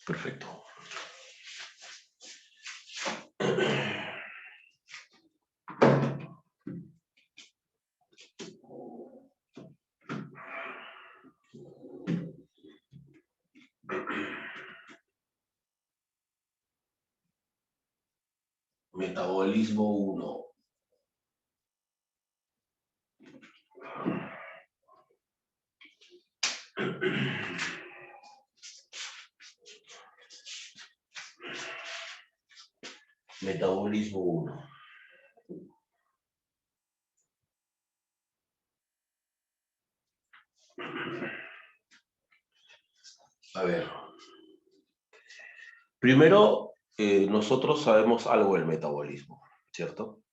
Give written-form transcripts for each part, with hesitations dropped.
Perfecto. Metabolismo 1. Metabolismo 1. A ver. Primero, nosotros sabemos algo del metabolismo, ¿cierto?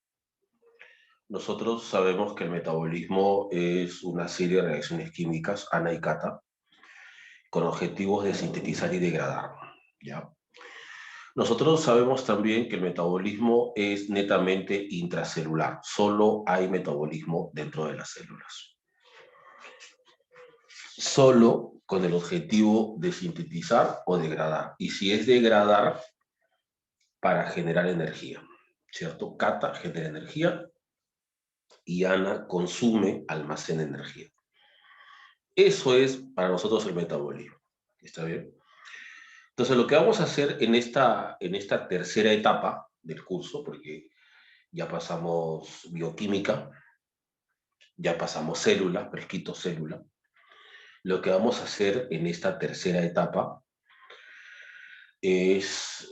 Nosotros sabemos que el metabolismo es una serie de reacciones químicas, ana y cata, con objetivos de sintetizar y degradar, ¿ya? Nosotros sabemos también que el metabolismo es netamente intracelular, solo hay metabolismo dentro de las células. Solo con el objetivo de sintetizar o degradar. Y si es degradar, para generar energía, ¿cierto? Cata genera energía y ana consume, almacena energía. Eso es para nosotros el metabolismo. ¿Está bien? Entonces, lo que vamos a hacer en esta tercera etapa del curso, porque ya pasamos bioquímica, ya pasamos célula, fresquito célula, lo que vamos a hacer en esta tercera etapa es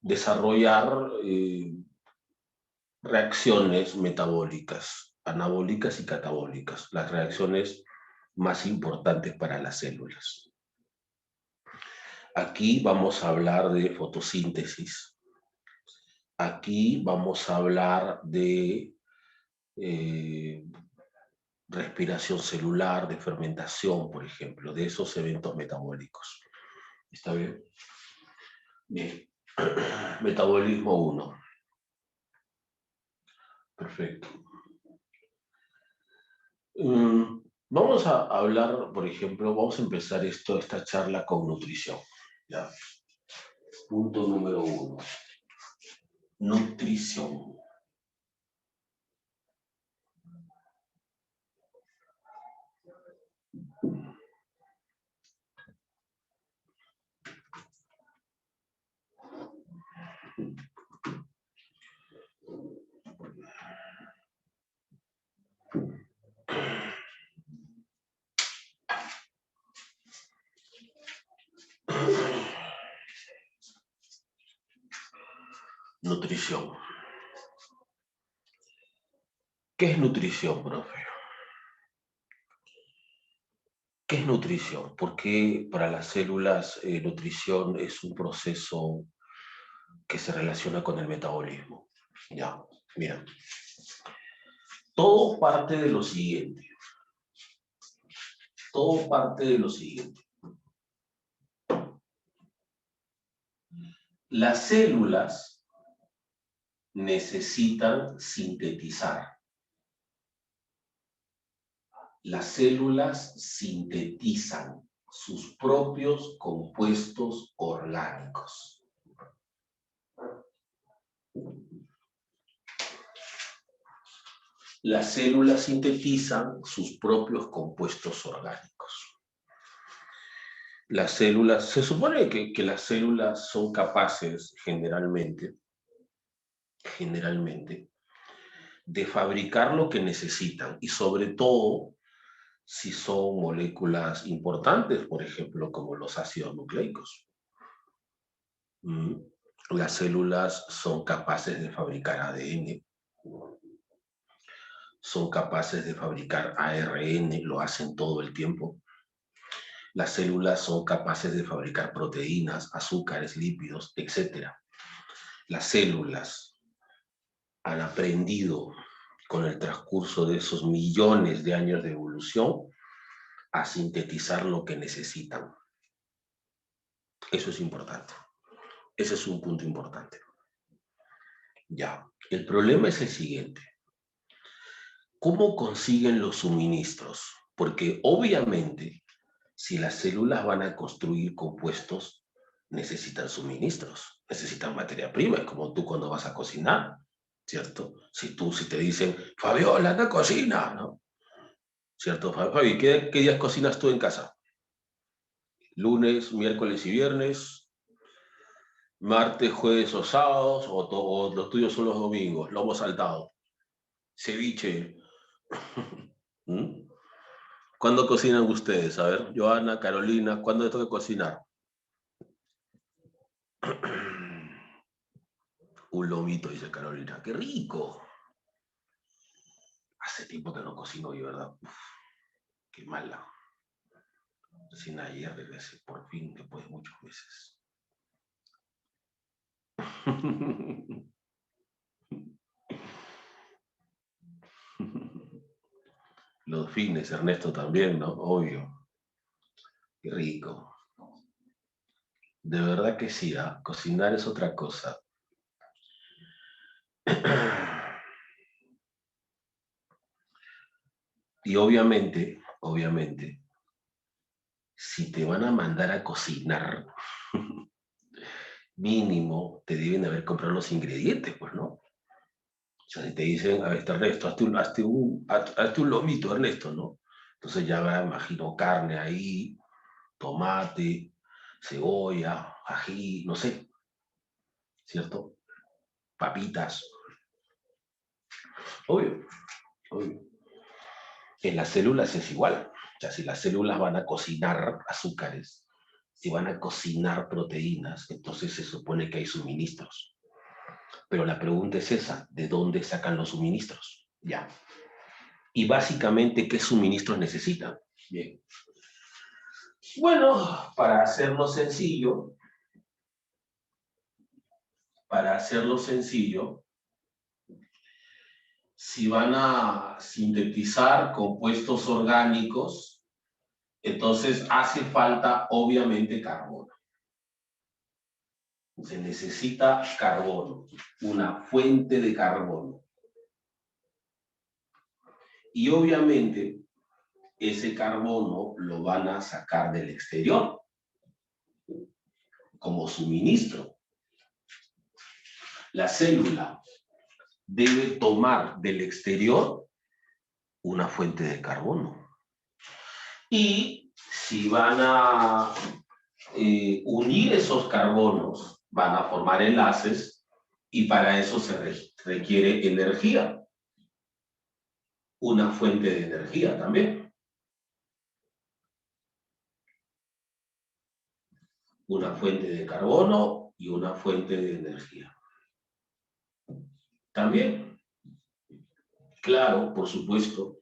desarrollar reacciones metabólicas, anabólicas y catabólicas, las reacciones más importantes para las células. Aquí vamos a hablar de fotosíntesis. Aquí vamos a hablar de respiración celular, de fermentación, por ejemplo, de esos eventos metabólicos. ¿Está bien? Bien. Metabolismo 1. Perfecto. Vamos a hablar, por ejemplo, vamos a empezar esta charla con nutrición. ¿Ya? Punto número 1. Nutrición. Nutrición. ¿Qué es nutrición, profe? ¿Qué es nutrición? Porque para las células nutrición es un proceso que se relaciona con el metabolismo. Ya, mira. Todo parte de lo siguiente. Todo parte de lo siguiente. Las células necesitan sintetizar. Las células sintetizan sus propios compuestos orgánicos. Las células sintetizan sus propios compuestos orgánicos. Las células, se supone que las células son capaces generalmente, de fabricar lo que necesitan y sobre todo si son moléculas importantes, por ejemplo, como los ácidos nucleicos. Las células son capaces de fabricar ADN, son capaces de fabricar ARN, lo hacen todo el tiempo. Las células son capaces de fabricar proteínas, azúcares, lípidos, etc. Las células han aprendido con el transcurso de esos millones de años de evolución a sintetizar lo que necesitan. Eso es importante. Ese es un punto importante. Ya, el problema es el siguiente. ¿Cómo consiguen los suministros? Porque obviamente Si las células van a construir compuestos, necesitan suministros, necesitan materia prima, es como tú cuando vas a cocinar, ¿cierto? Si te dicen, Fabiola, anda a cocina, ¿no? ¿Cierto, Fabi? ¿Qué días cocinas tú en casa? Lunes, miércoles y viernes, martes, jueves o sábados, o los tuyos son los domingos, lomo saltado, ceviche. ¿Mm? ¿Cuándo cocinan ustedes? A ver, Joana, Carolina, ¿cuándo les toca cocinar? Un lomito, dice Carolina. ¡Qué rico! Hace tiempo que no cocino yo, ¿verdad? Uf, qué mala. Recién ayer regresé, por fin, después de muchos meses. Los fines, Ernesto también, ¿no? Obvio. Qué rico. De verdad que sí, ¿eh? Cocinar es otra cosa. Y obviamente, si te van a mandar a cocinar, mínimo te deben haber comprado los ingredientes, pues, ¿no? O sea, si te dicen, a ver, Ernesto, hazte un lomito, Ernesto, ¿no? Entonces ya va, imagino, carne ahí, tomate, cebolla, ají, no sé, ¿cierto? Papitas. Obvio, obvio. En las células es igual. O sea, si las células van a cocinar azúcares, si van a cocinar proteínas, entonces se supone que hay suministros. Pero la pregunta es esa, ¿de dónde sacan los suministros? Ya. Y básicamente, ¿qué suministros necesitan? Bien. Bueno, para hacerlo sencillo, si van a sintetizar compuestos orgánicos, entonces hace falta obviamente carbono. Se necesita carbono, una fuente de carbono. Y obviamente ese carbono lo van a sacar del exterior como suministro. La célula debe tomar del exterior una fuente de carbono. Y si van a unir esos carbonos, van a formar enlaces y para eso se requiere energía. Una fuente de energía también. Una fuente de carbono y una fuente de energía. También. Claro, por supuesto.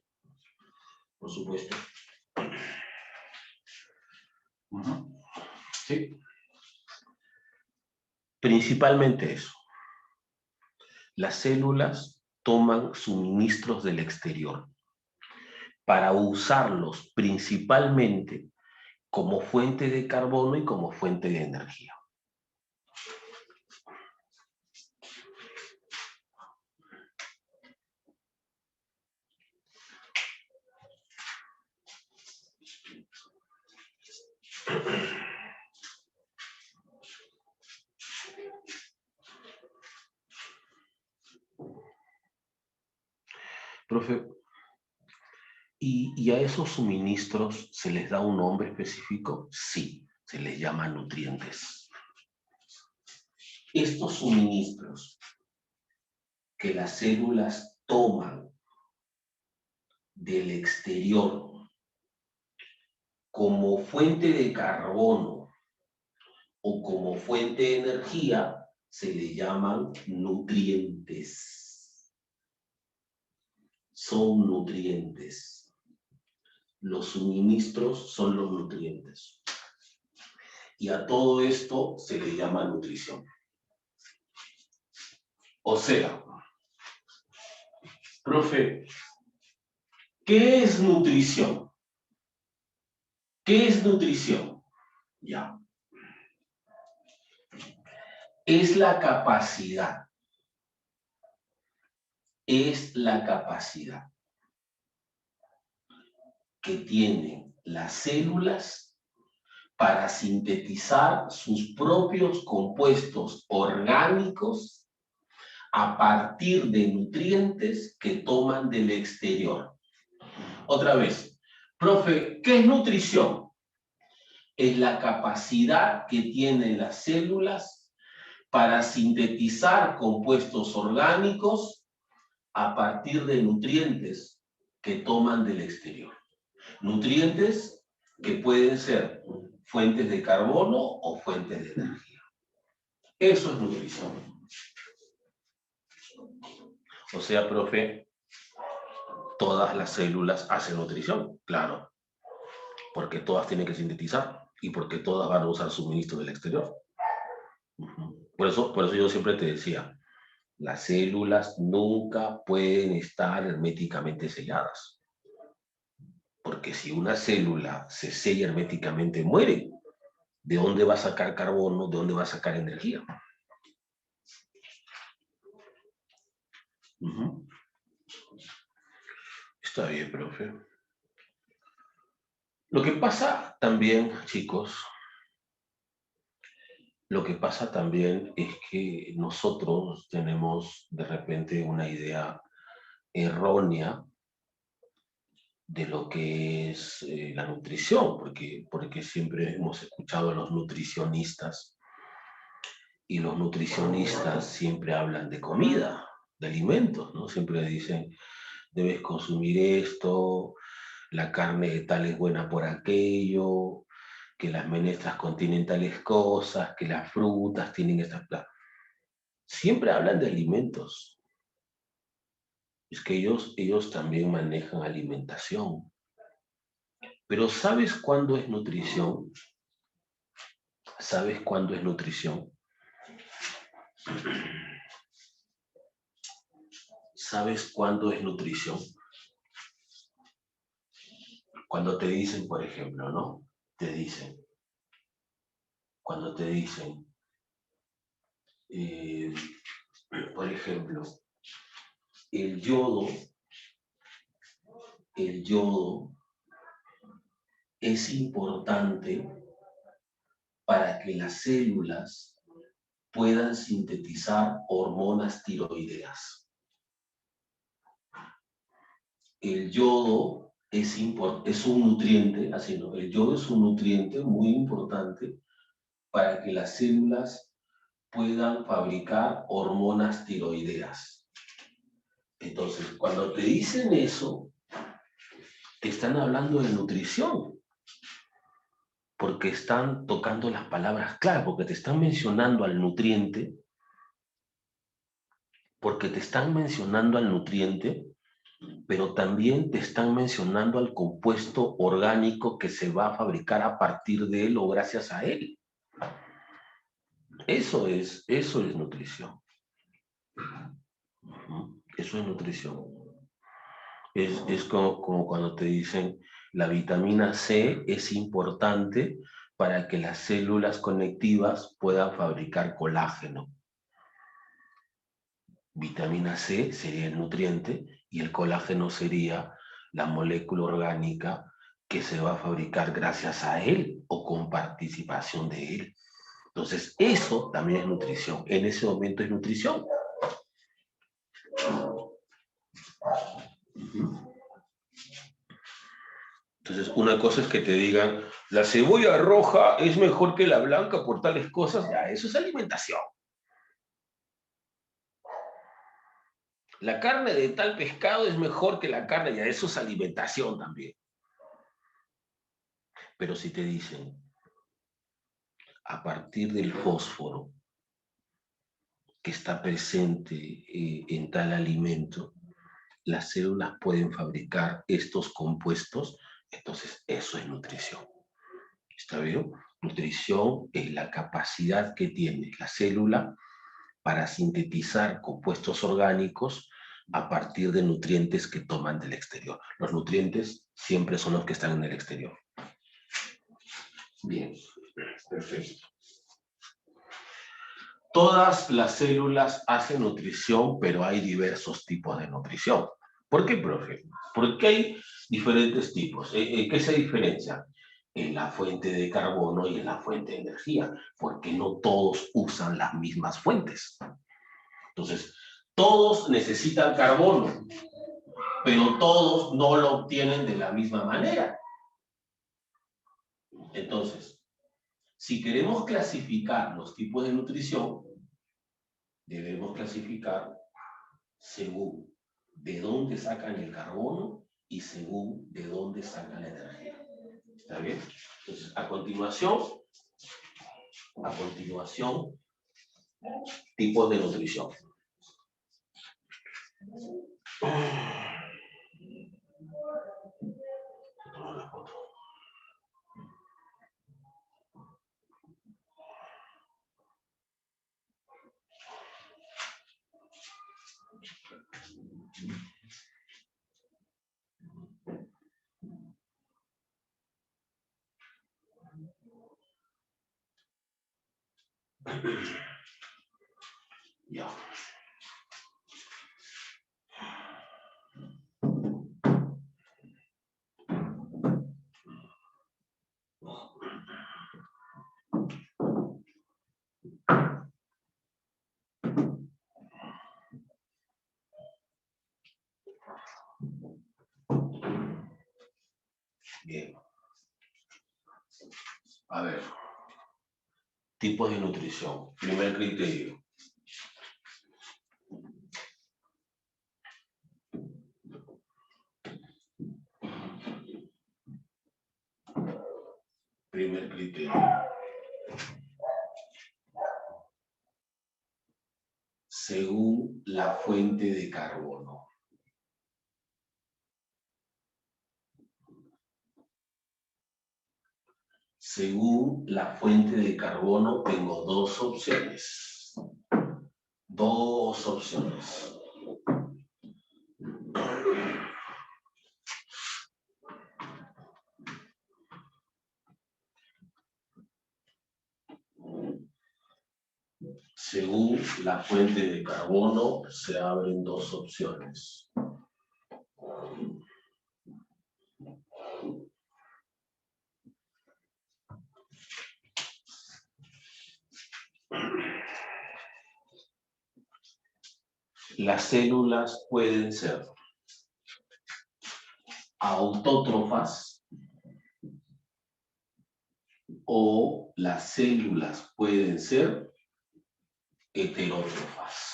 Por supuesto. Sí. Principalmente eso. Las células toman suministros del exterior para usarlos principalmente como fuente de carbono y como fuente de energía. Profe, ¿y a esos suministros se les da un nombre específico? Sí, se les llama nutrientes. Estos suministros que las células toman del exterior como fuente de carbono o como fuente de energía, se le llaman nutrientes. Son nutrientes. Los suministros son los nutrientes. Y a todo esto se le llama nutrición. O sea, profe, ¿qué es nutrición? ¿Qué es nutrición? Ya. Es la capacidad que tienen las células para sintetizar sus propios compuestos orgánicos a partir de nutrientes que toman del exterior. Otra vez, profe, ¿qué es nutrición? Es la capacidad que tienen las células para sintetizar compuestos orgánicos a partir de nutrientes que toman del exterior. Nutrientes que pueden ser fuentes de carbono o fuentes de energía. Eso es nutrición. O sea, profe, todas las células hacen nutrición, claro, porque todas tienen que sintetizar y porque todas van a usar suministro del exterior. Por eso yo siempre te decía, las células nunca pueden estar herméticamente selladas. Porque si una célula se sella herméticamente, muere. ¿De dónde va a sacar carbono? ¿De dónde va a sacar energía? Está bien, profe. Lo que pasa también, chicos, lo que pasa también es que nosotros tenemos de repente una idea errónea de lo que es la nutrición, porque siempre hemos escuchado a los nutricionistas y los nutricionistas siempre hablan de comida, de alimentos, ¿no? Siempre dicen, debes consumir esto, la carne de tal es buena por aquello, que las menestras contienen tales cosas, que las frutas tienen estas... Siempre hablan de alimentos. Es que ellos también manejan alimentación. Pero ¿sabes cuándo es nutrición? ¿Sabes cuándo es nutrición? ¿Sabes cuándo es nutrición? Cuando te dicen, por ejemplo, ¿no? Cuando te dicen, por ejemplo, el yodo es importante para que las células puedan sintetizar hormonas tiroideas. El yodo es un nutriente, así no, el yodo es un nutriente muy importante para que las células puedan fabricar hormonas tiroideas. Entonces, cuando te dicen eso, te están hablando de nutrición, porque están tocando las palabras clave, porque te están mencionando al nutriente, pero también te están mencionando al compuesto orgánico que se va a fabricar a partir de él o gracias a él. Eso es nutrición. Eso es nutrición. Es como cuando te dicen, la vitamina C es importante para que las células conectivas puedan fabricar colágeno. Vitamina C sería el nutriente y el colágeno sería la molécula orgánica que se va a fabricar gracias a él o con participación de él. Entonces, eso también es nutrición. En ese momento es nutrición. Entonces, una cosa es que te digan, la cebolla roja es mejor que la blanca por tales cosas. Ya, eso es alimentación. La carne de tal pescado es mejor que la carne, ya, eso es alimentación también. Pero si te dicen, a partir del fósforo que está presente en tal alimento, las células pueden fabricar estos compuestos, entonces eso es nutrición. ¿Está bien? Nutrición es la capacidad que tiene la célula para sintetizar compuestos orgánicos a partir de nutrientes que toman del exterior. Los nutrientes siempre son los que están en el exterior. Bien, perfecto. Todas las células hacen nutrición, pero hay diversos tipos de nutrición. ¿Por qué, profe? Porque hay diferentes tipos. ¿Qué se diferencia? en la fuente de carbono y en la fuente de energía, porque no todos usan las mismas fuentes. Entonces, todos necesitan carbono, pero todos no lo obtienen de la misma manera. Entonces, si queremos clasificar los tipos de nutrición, debemos clasificar según de dónde sacan el carbono y según de dónde sacan la energía. ¿Está bien? Entonces, a continuación, tipos de nutrición. Ya. Bien. A ver. Tipos de nutrición. Primer criterio. Primer criterio. Según la fuente de carbono. Según la fuente de carbono tengo dos opciones. Dos opciones. Según la fuente de carbono se abren dos opciones. Las células pueden ser autótrofas o las células pueden ser heterótrofas.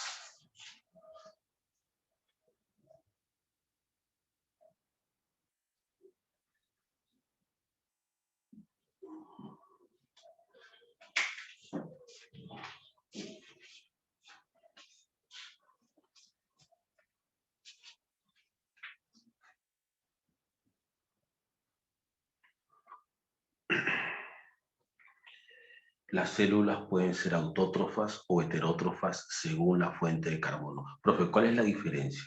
Las células pueden ser autótrofas o heterótrofas según la fuente de carbono. Profe, ¿cuál es la diferencia?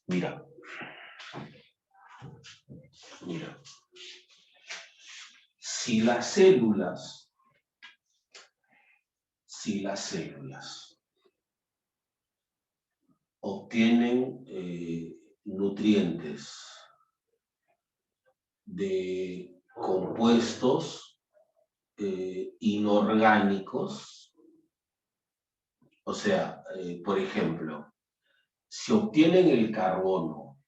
Mira. Si las células obtienen nutrientes de compuestos inorgánicos, o sea, por ejemplo, si obtienen el carbono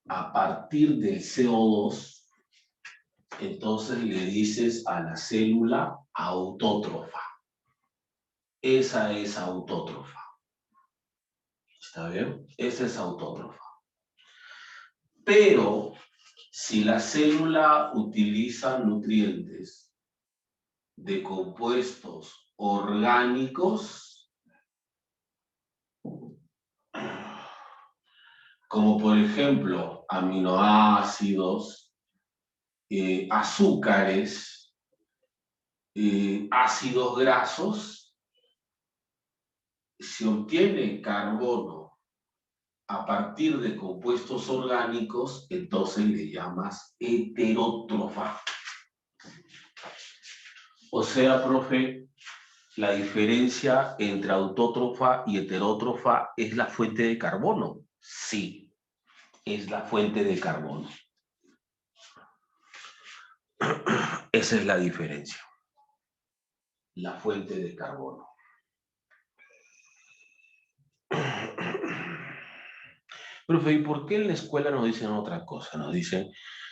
a partir del CO2, entonces le dices a la célula autótrofa. Esa es autótrofa. ¿Está bien? Esa es autótrofa. Pero si la célula utiliza nutrientes de compuestos orgánicos, como por ejemplo aminoácidos, azúcares, ácidos grasos, se obtiene carbono a partir de compuestos orgánicos, entonces le llamas heterótrofa. O sea, profe, la diferencia entre autótrofa y heterótrofa es la fuente de carbono. Sí, es la fuente de carbono. Esa es la diferencia. La fuente de carbono. Profe, ¿y por qué en la escuela nos dicen otra cosa? Nos dicen,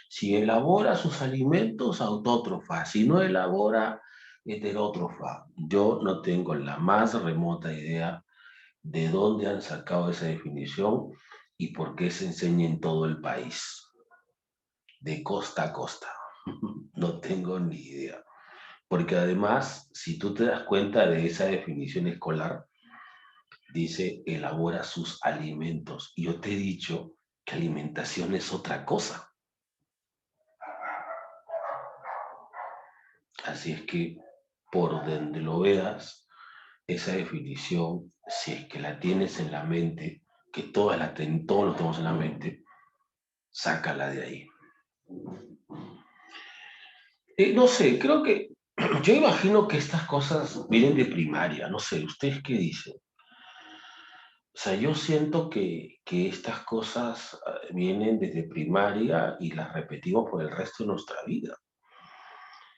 si elabora sus alimentos, autótrofa, si no elabora, heterótrofa. Yo no tengo la más remota idea de dónde han sacado esa definición y por qué se enseña en todo el país, de costa a costa. No tengo ni idea. Porque además, si tú te das cuenta de esa definición escolar, dice elabora sus alimentos. Y yo te he dicho que alimentación es otra cosa. Así es que por donde lo veas, esa definición, si es que la tienes en la mente, que todos lo tenemos en la mente, sácala de ahí. No sé, creo que yo imagino que estas cosas vienen de primaria, no sé, ¿ustedes qué dicen? O sea, yo siento que estas cosas vienen desde primaria y las repetimos por el resto de nuestra vida.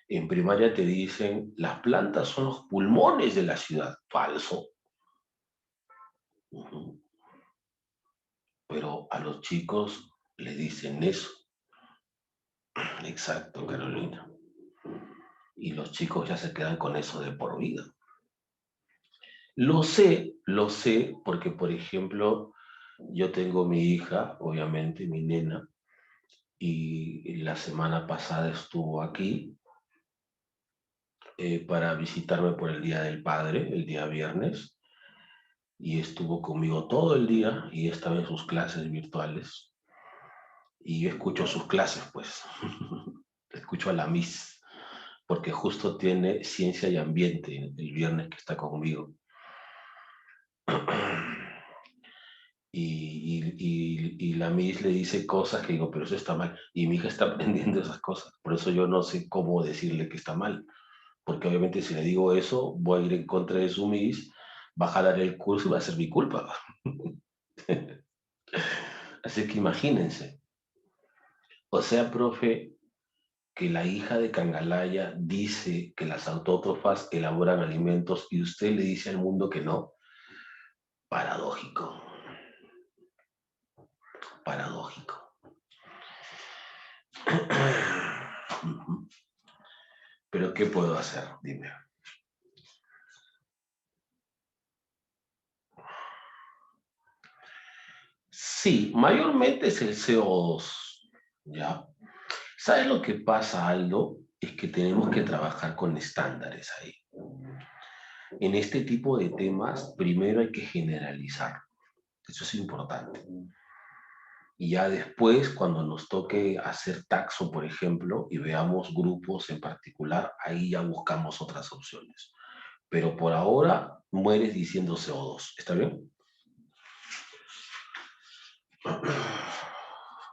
En primaria te dicen, las plantas son los pulmones de la ciudad. Falso. Ujú. Pero a los chicos le dicen eso. Exacto, Carolina. Y los chicos ya se quedan con eso de por vida. Lo sé, porque por ejemplo, yo tengo mi hija, obviamente, mi nena, y la semana pasada estuvo aquí para visitarme por el Día del Padre, el día viernes, y estuvo conmigo todo el día y estaba en sus clases virtuales. Y yo escucho sus clases, pues, escucho a la Miss, porque justo tiene ciencia y ambiente el viernes que está conmigo. Y la Miss le dice cosas que digo, pero eso está mal. Y mi hija está aprendiendo esas cosas. Por eso yo no sé cómo decirle que está mal. Porque obviamente si le digo eso, voy a ir en contra de su Miss, va a jalar el curso y va a ser mi culpa. Así que imagínense. O sea, profe, que la hija de Cangalaya dice que las autótrofas elaboran alimentos y usted le dice al mundo que no. Paradójico. Paradójico. Pero ¿qué puedo hacer? Dime. Sí, mayormente es el CO2, ¿ya? ¿Sabes lo que pasa, Aldo? Es que tenemos que trabajar con estándares ahí. En este tipo de temas, primero hay que generalizar. Eso es importante. Y ya después, cuando nos toque hacer taxo, por ejemplo, y veamos grupos en particular, ahí ya buscamos otras opciones. Pero por ahora mueres diciendo CO2. ¿Está bien?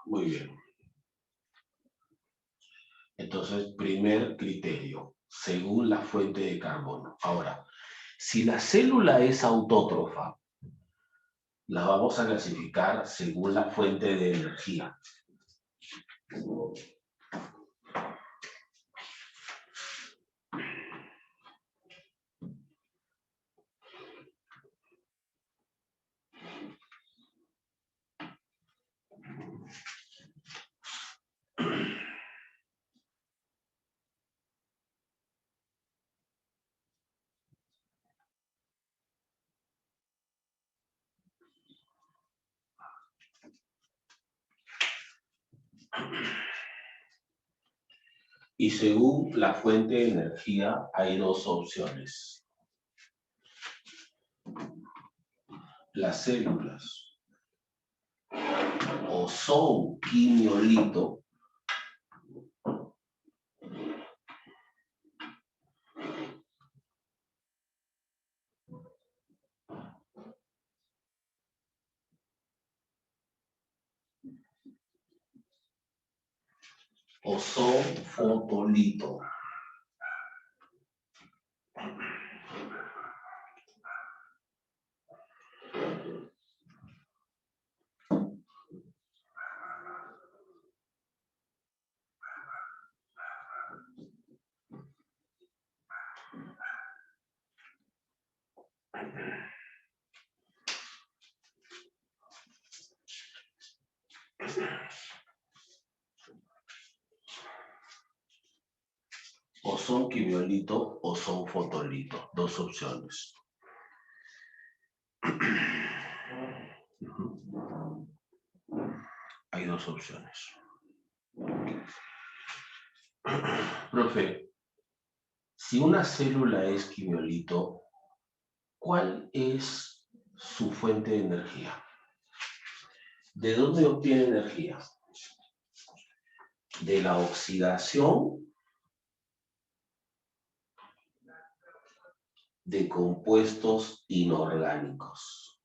Muy bien. Entonces, primer criterio, según la fuente de carbono. Ahora, si la célula es autótrofa, la vamos a clasificar según la fuente de energía. Y según la fuente de energía hay dos opciones. Las células o son quimiolito o son fotolito. son quimiolito o son fotolito. Dos opciones. Hay dos opciones. Profe, si una célula es quimiolito, ¿cuál es su fuente de energía? ¿De dónde obtiene energía? ¿De la oxidación de compuestos inorgánicos?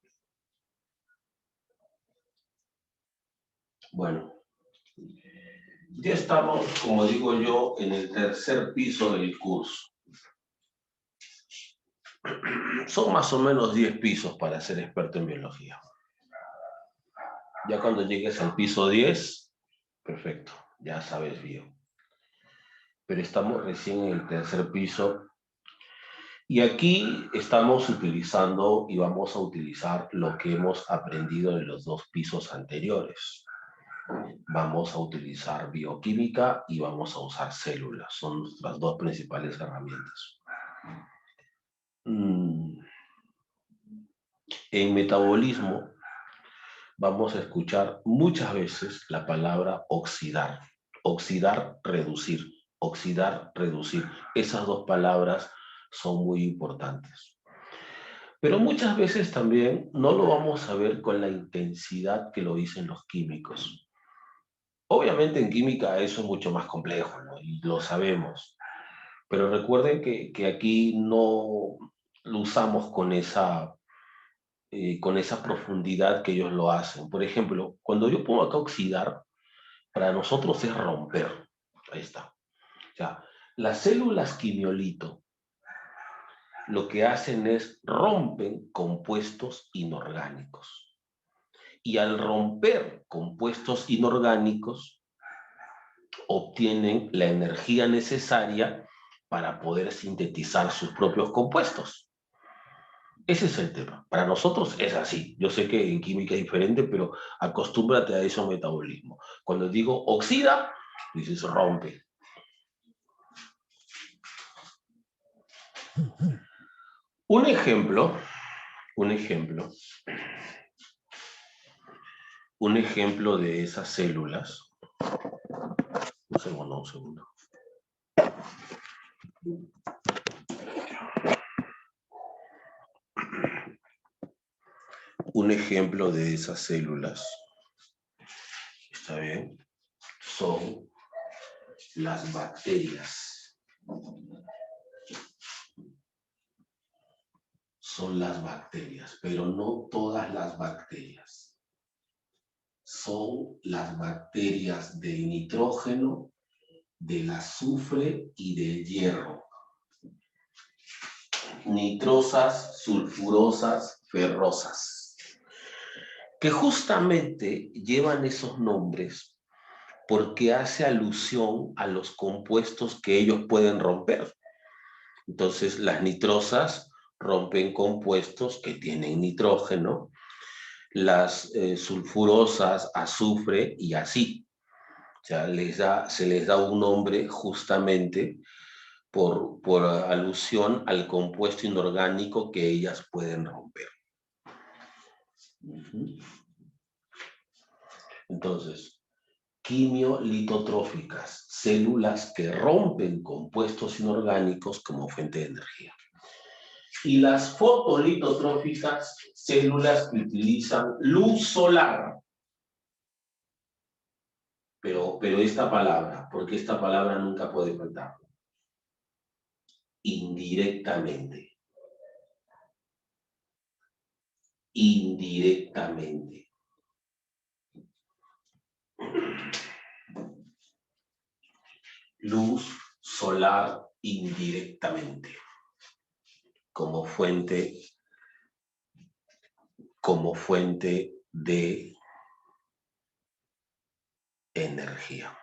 Bueno, ya estamos, como digo yo, en el tercer piso del curso. Son más o menos 10 pisos para ser experto en biología. Ya cuando llegues al piso 10, perfecto, ya sabes bien. Pero estamos recién en el tercer piso y aquí estamos utilizando y vamos a utilizar lo que hemos aprendido en los dos pisos anteriores. Vamos a utilizar bioquímica y vamos a usar células. Son nuestras dos principales herramientas. En metabolismo vamos a escuchar muchas veces la palabra oxidar. Oxidar, reducir. Oxidar, reducir. Esas dos palabras son muy importantes. Pero muchas veces también no lo vamos a ver con la intensidad que lo dicen los químicos. Obviamente en química eso es mucho más complejo, ¿no? Y lo sabemos. Pero recuerden que aquí no lo usamos con esa profundidad que ellos lo hacen. Por ejemplo, cuando yo pongo acá oxidar, para nosotros es romper. Ahí está. O sea, las células quimiolito lo que hacen es rompen compuestos inorgánicos. Y al romper compuestos inorgánicos, obtienen la energía necesaria para poder sintetizar sus propios compuestos. Ese es el tema. Para nosotros es así. Yo sé que en química es diferente, pero acostúmbrate a eso metabolismo. Cuando digo oxida, dices rompe. Un ejemplo de esas células. Un segundo. Un ejemplo de esas células, ¿está bien? Son las bacterias. Son las bacterias, pero no todas las bacterias. Son las bacterias de nitrógeno, del azufre y del hierro. Nitrosas, sulfurosas, ferrosas. Que justamente llevan esos nombres porque hace alusión a los compuestos que ellos pueden romper. Entonces, las nitrosas rompen compuestos que tienen nitrógeno, las sulfurosas, azufre y así. O sea, se les da un nombre justamente por alusión al compuesto inorgánico que ellas pueden romper. Entonces, quimiolitotróficas, células que rompen compuestos inorgánicos como fuente de energía. Y las fotolitotróficas, células que utilizan luz solar. Pero esta palabra, porque esta palabra nunca puede faltar. Indirectamente. Indirectamente. Luz solar indirectamente. Como fuente de energía.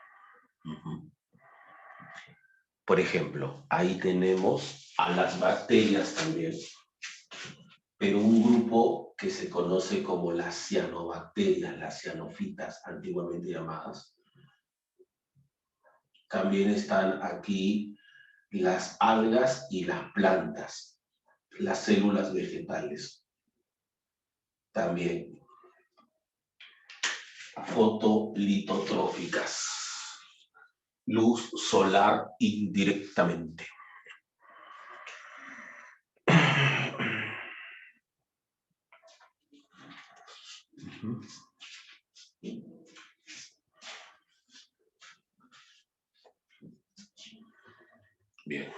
Por ejemplo, ahí tenemos a las bacterias también, pero un grupo que se conoce como las cianobacterias, las cianofitas antiguamente llamadas. También están aquí las algas y las plantas, las células vegetales. También fotolitotróficas, luz solar indirectamente. Bien.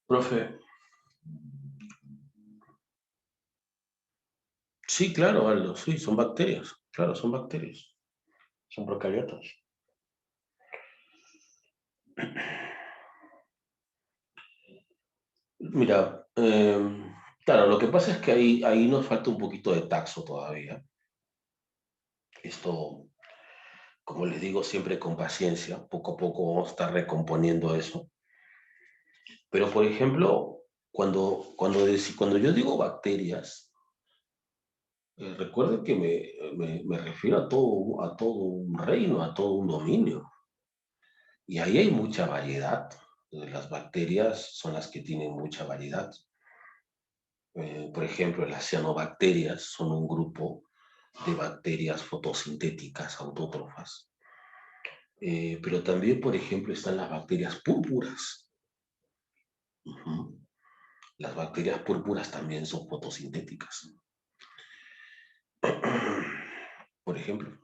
Profe. Sí, claro, Aldo, sí, son bacterias. Claro, son bacterias. Son procariotas. Mira, claro, lo que pasa es que ahí nos falta un poquito de taxo todavía. Esto, como les digo, siempre con paciencia, poco a poco vamos a estar recomponiendo eso. Pero, por ejemplo, cuando yo digo bacterias, recuerden que me refiero a todo un reino, a todo un dominio. Y ahí hay mucha variedad. Las bacterias son las que tienen mucha variedad. Por ejemplo, las cianobacterias son un grupo de bacterias fotosintéticas autótrofas. Pero también, por ejemplo, están las bacterias púrpuras. Las bacterias púrpuras también son fotosintéticas. Por ejemplo.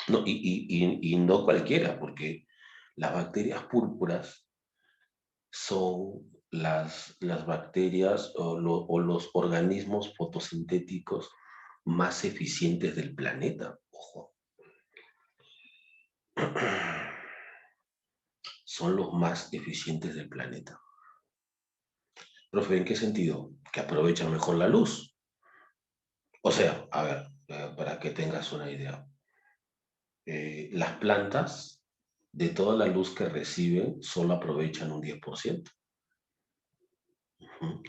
No, y no cualquiera, porque las bacterias púrpuras son las bacterias o los organismos fotosintéticos más eficientes del planeta. Ojo. Son los más eficientes del planeta. Profe, ¿en qué sentido? Que aprovechan mejor la luz. O sea, a ver, para que tengas una idea. Las plantas, de toda la luz que reciben, solo aprovechan un 10%.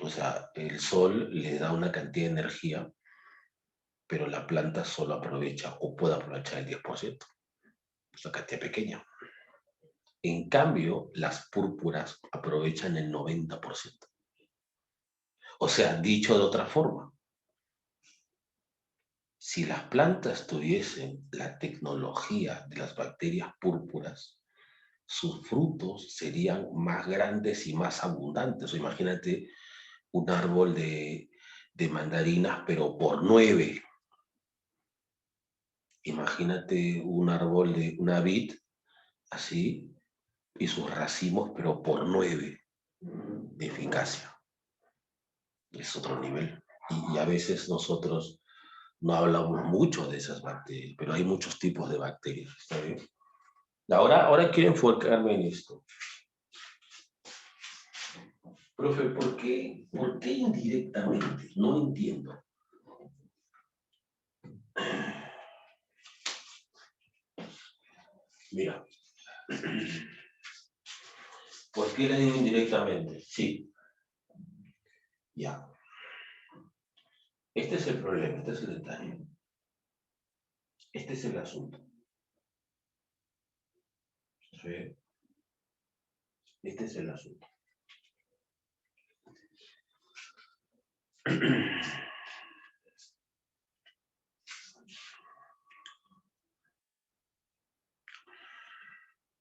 O sea, el sol le da una cantidad de energía, pero la planta solo aprovecha o puede aprovechar el 10%. Es una cantidad pequeña. En cambio, las púrpuras aprovechan el 90%. O sea, dicho de otra forma, si las plantas tuviesen la tecnología de las bacterias púrpuras, sus frutos serían más grandes y más abundantes. O imagínate un árbol de mandarinas, pero por 9. Imagínate un árbol de una vid, así, y sus racimos, pero por 9 de eficacia. Es otro nivel. Y a veces nosotros no hablamos mucho de esas bacterias, pero hay muchos tipos de bacterias, ¿está bien? Ahora quiero enfocarme en esto. Profe, ¿por qué indirectamente? No entiendo. Mira, ¿por qué le digo indirectamente? Sí, ya. Este es el problema, este es el detalle. Este es el asunto. ¿Sí? Este es el asunto.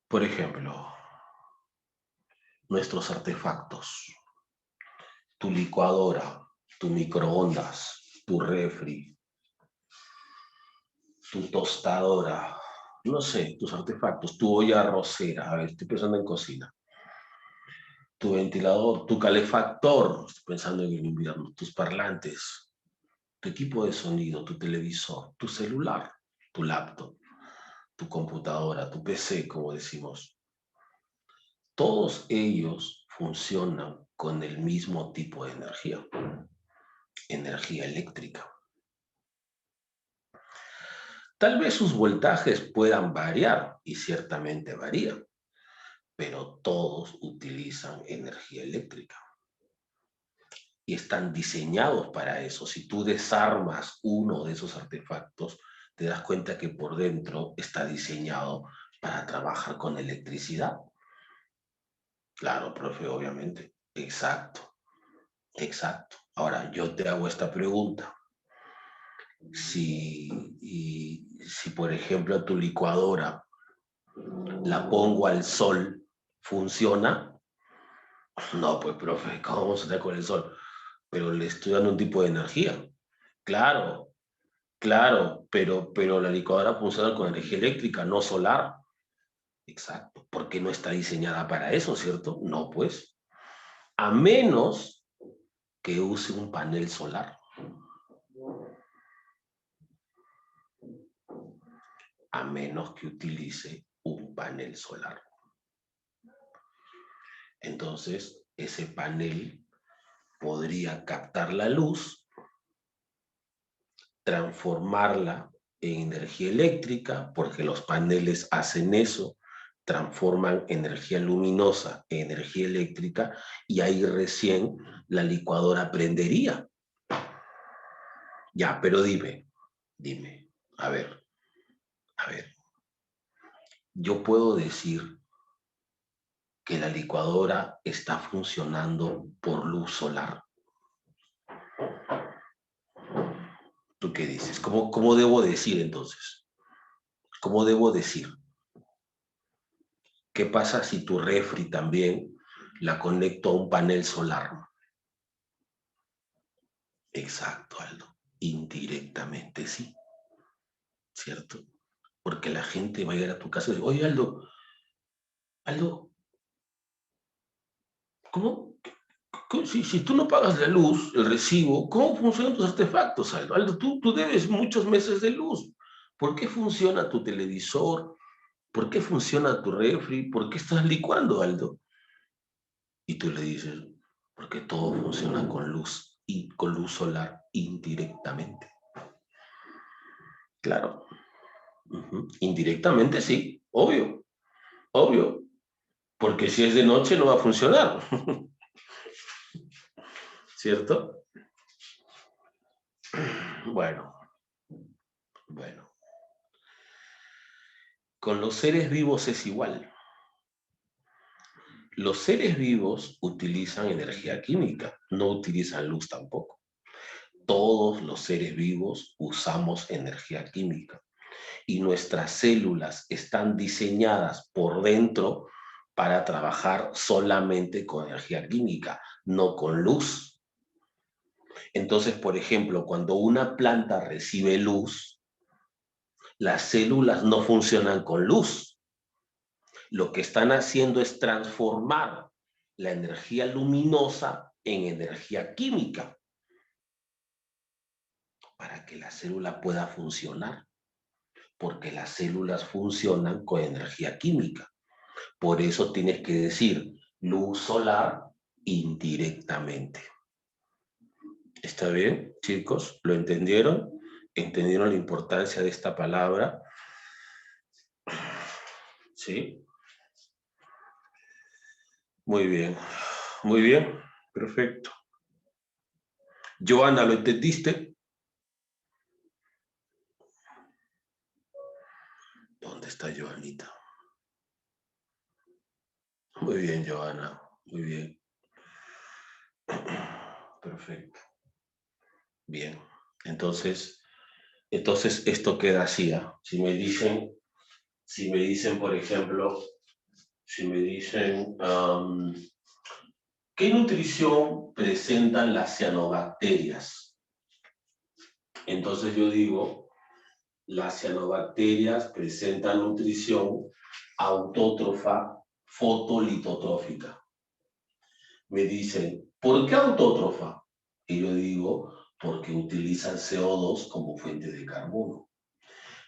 Por ejemplo, nuestros artefactos, tu licuadora, tu microondas, tu refri, tu tostadora, no sé, tus artefactos, tu olla arrocera, a ver, estoy pensando en cocina, tu ventilador, tu calefactor, estoy pensando en el invierno, tus parlantes, tu equipo de sonido, tu televisor, tu celular, tu laptop, tu computadora, tu PC, como decimos. Todos ellos funcionan con el mismo tipo de energía, energía eléctrica. Tal vez sus voltajes puedan variar, y ciertamente varían, pero todos utilizan energía eléctrica. Y están diseñados para eso. Si tú desarmas uno de esos artefactos, te das cuenta que por dentro está diseñado para trabajar con electricidad. Claro, profe, obviamente. Exacto, exacto. Ahora, yo te hago esta pregunta. Si, por ejemplo, tu licuadora la pongo al sol, ¿funciona? No, pues, profe, ¿cómo vamos a estar con el sol? Pero le estoy dando un tipo de energía. Claro, claro, pero la licuadora funciona con energía eléctrica, no solar. Exacto, porque no está diseñada para eso, ¿cierto? No, pues, a menos que use un panel solar. A menos que utilice un panel solar. Entonces, ese panel podría captar la luz, transformarla en energía eléctrica, porque los paneles hacen eso, transforman energía luminosa en energía eléctrica, y ahí recién la licuadora prendería. Ya, pero dime, a ver, yo puedo decir que la licuadora está funcionando por luz solar. ¿Tú qué dices? ¿Cómo debo decir entonces? ¿Cómo debo decir? ¿Qué pasa si tu refri también la conecto a un panel solar? Exacto, Aldo. Indirectamente sí, ¿cierto? Porque la gente va a ir a tu casa y dice, oye, Aldo, ¿cómo? Si tú no pagas la luz, el recibo, ¿cómo funcionan tus artefactos, Aldo? Aldo, tú debes muchos meses de luz. ¿Por qué funciona tu televisor? ¿Por qué funciona tu refri? ¿Por qué estás licuando, Aldo? Y tú le dices, porque todo funciona con luz y con luz solar indirectamente. Claro. Indirectamente sí, obvio, obvio. Porque si es de noche no va a funcionar. ¿Cierto? Bueno, bueno. Con los seres vivos es igual. Los seres vivos utilizan energía química, no utilizan luz tampoco. Todos los seres vivos usamos energía química y nuestras células están diseñadas por dentro para trabajar solamente con energía química, no con luz. Entonces, por ejemplo, cuando una planta recibe luz, las células no funcionan con luz. Lo que están haciendo es transformar la energía luminosa en energía química para que la célula pueda funcionar, porque las células funcionan con energía química. Por eso tienes que decir luz solar indirectamente. ¿Está bien, chicos? ¿Lo entendieron? ¿Entendieron la importancia de esta palabra? ¿Sí? Muy bien. Muy bien. Perfecto. Joana, ¿lo entendiste? ¿Dónde está Joanita? Muy bien, Joana. Muy bien. Perfecto. Bien. Entonces esto queda así. ¿Eh? Si me dicen, por ejemplo, si me dicen, ¿qué nutrición presentan las cianobacterias? Entonces yo digo, las cianobacterias presentan nutrición autótrofa fotolitotrófica. Me dicen, ¿por qué autótrofa? Y yo digo, porque utilizan CO2 como fuente de carbono.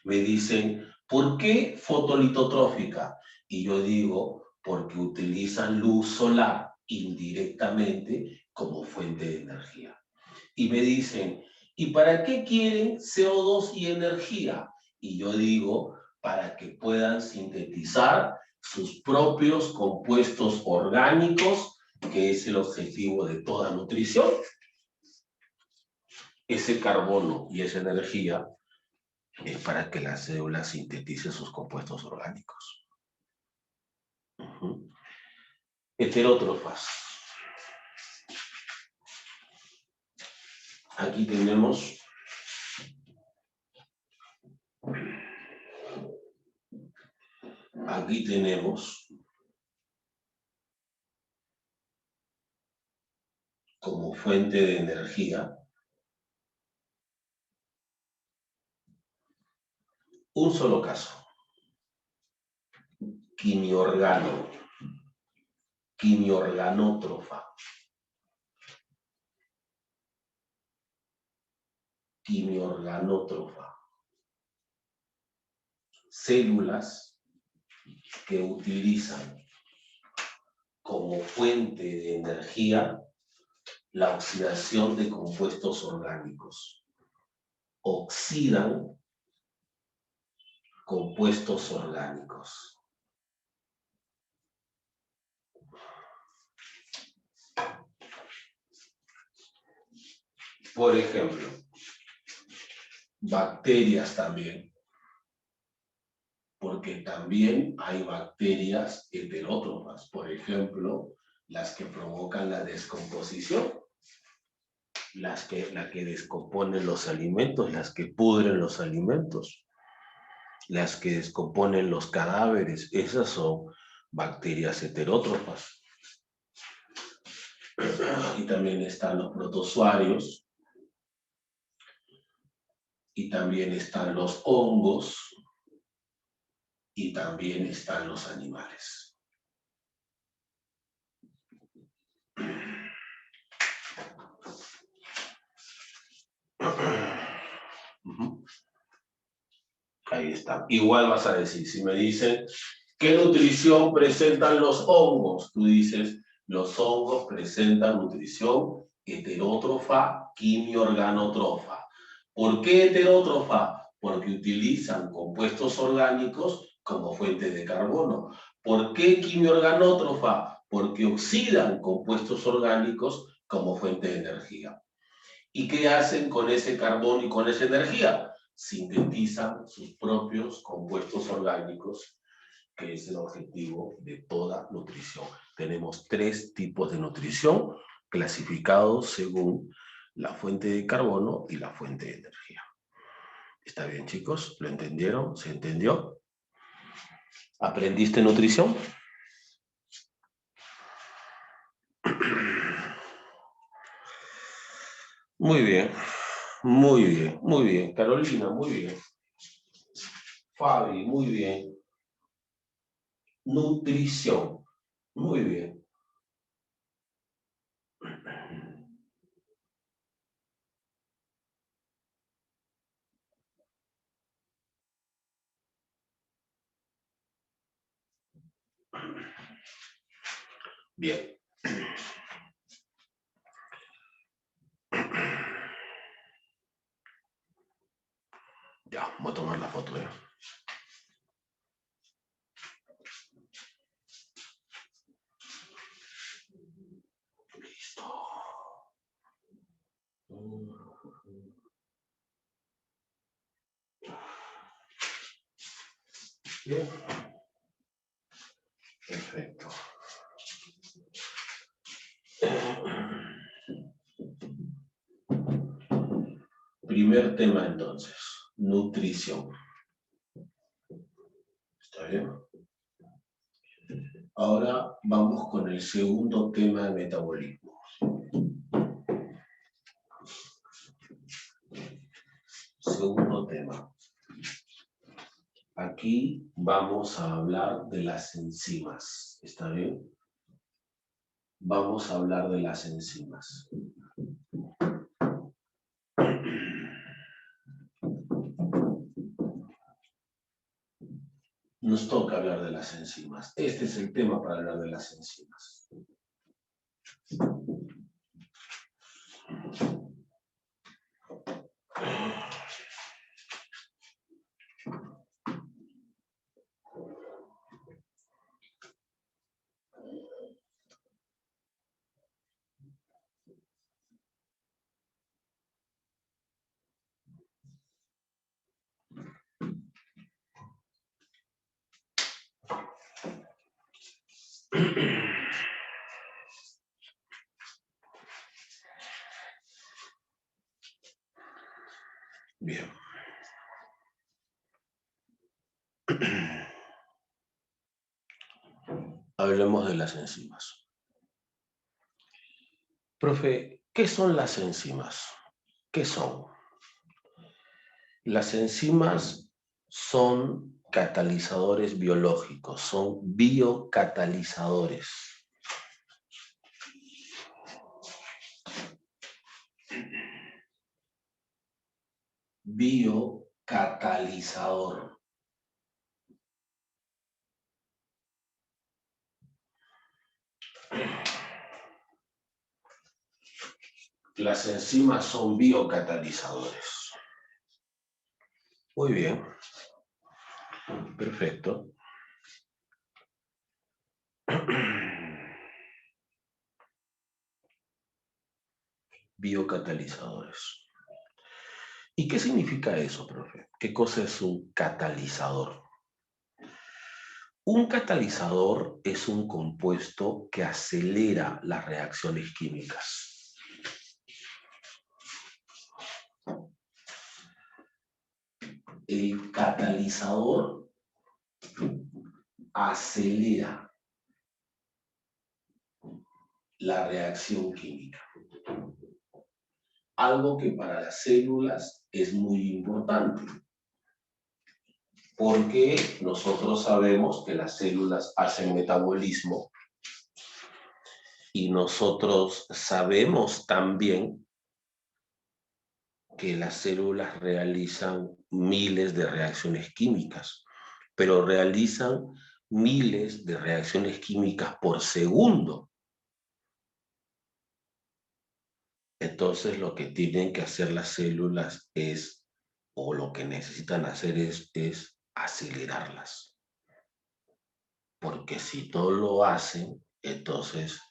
Me dicen, ¿por qué fotolitotrófica? Y yo digo, porque utilizan luz solar indirectamente como fuente de energía. Y me dicen, ¿y para qué quieren CO2 y energía? Y yo digo, para que puedan sintetizar sus propios compuestos orgánicos, que es el objetivo de toda nutrición. Ese carbono y esa energía es para que la célula sintetice sus compuestos orgánicos. Heterótrofas. Aquí tenemos como fuente de energía un solo caso. Quimiorganótrofa. Células que utilizan como fuente de energía la oxidación de compuestos orgánicos. Oxidan compuestos orgánicos. Por ejemplo, bacterias también, porque también hay bacterias heterótrofas, por ejemplo, las que provocan la descomposición, la que descomponen los alimentos, las que pudren los alimentos, las que descomponen los cadáveres, esas son bacterias heterótrofas. Y también están los protozoarios, y también están los hongos, y también están los animales. Ahí está. Igual vas a decir, si me dicen, ¿qué nutrición presentan los hongos? Tú dices, los hongos presentan nutrición heterótrofa, quimiorganótrofa. ¿Por qué heterótrofa? Porque utilizan compuestos orgánicos como fuente de carbono. ¿Por qué quimiorganótrofa? Porque oxidan compuestos orgánicos como fuente de energía. ¿Y qué hacen con ese carbono y con esa energía? Sintetizan sus propios compuestos orgánicos, que es el objetivo de toda nutrición. Tenemos 3 tipos de nutrición clasificados según la fuente de carbono y la fuente de energía. ¿Está bien, chicos? ¿Lo entendieron? ¿Se entendió? ¿Aprendiste nutrición? Muy bien, muy bien, muy bien. Carolina, muy bien. Fabi, muy bien. Nutrición. Muy bien. Bien. Ya, voy a tomar la foto. Listo. Bien. Perfecto. Primer tema entonces, nutrición. ¿Está bien? Ahora vamos con el segundo tema de metabolismo. Segundo tema. Aquí vamos a hablar de las enzimas. ¿Está bien? Vamos a hablar de las enzimas. Nos toca hablar de las enzimas. Este es el tema para hablar de las enzimas. Hablemos de las enzimas. Profe, ¿qué son las enzimas? ¿Qué son? Las enzimas son catalizadores biológicos, son biocatalizadores. Biocatalizador. Las enzimas son biocatalizadores. Muy bien. Perfecto. Biocatalizadores. ¿Y qué significa eso, profe? ¿Qué cosa es un catalizador? Un catalizador es un compuesto que acelera las reacciones químicas. El catalizador acelera la reacción química. Algo que para las células es muy importante, porque nosotros sabemos que las células hacen metabolismo y nosotros sabemos también que las células realizan miles de reacciones químicas, pero realizan miles de reacciones químicas por segundo. Entonces lo que tienen que hacer las células es, o lo que necesitan hacer es acelerarlas. Porque si no lo hacen, entonces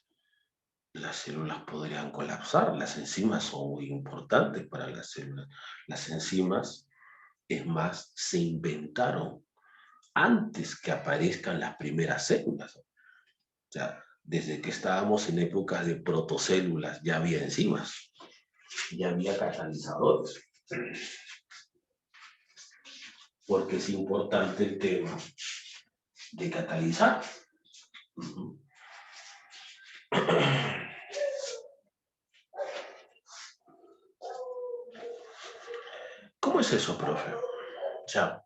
las células podrían colapsar. Las enzimas son muy importantes para las células. Las enzimas, es más, se inventaron antes que aparezcan las primeras células. O sea, desde que estábamos en épocas de protocélulas ya había enzimas, ya había catalizadores. Porque es importante el tema de catalizar. ¿Cómo es eso, profe? O sea,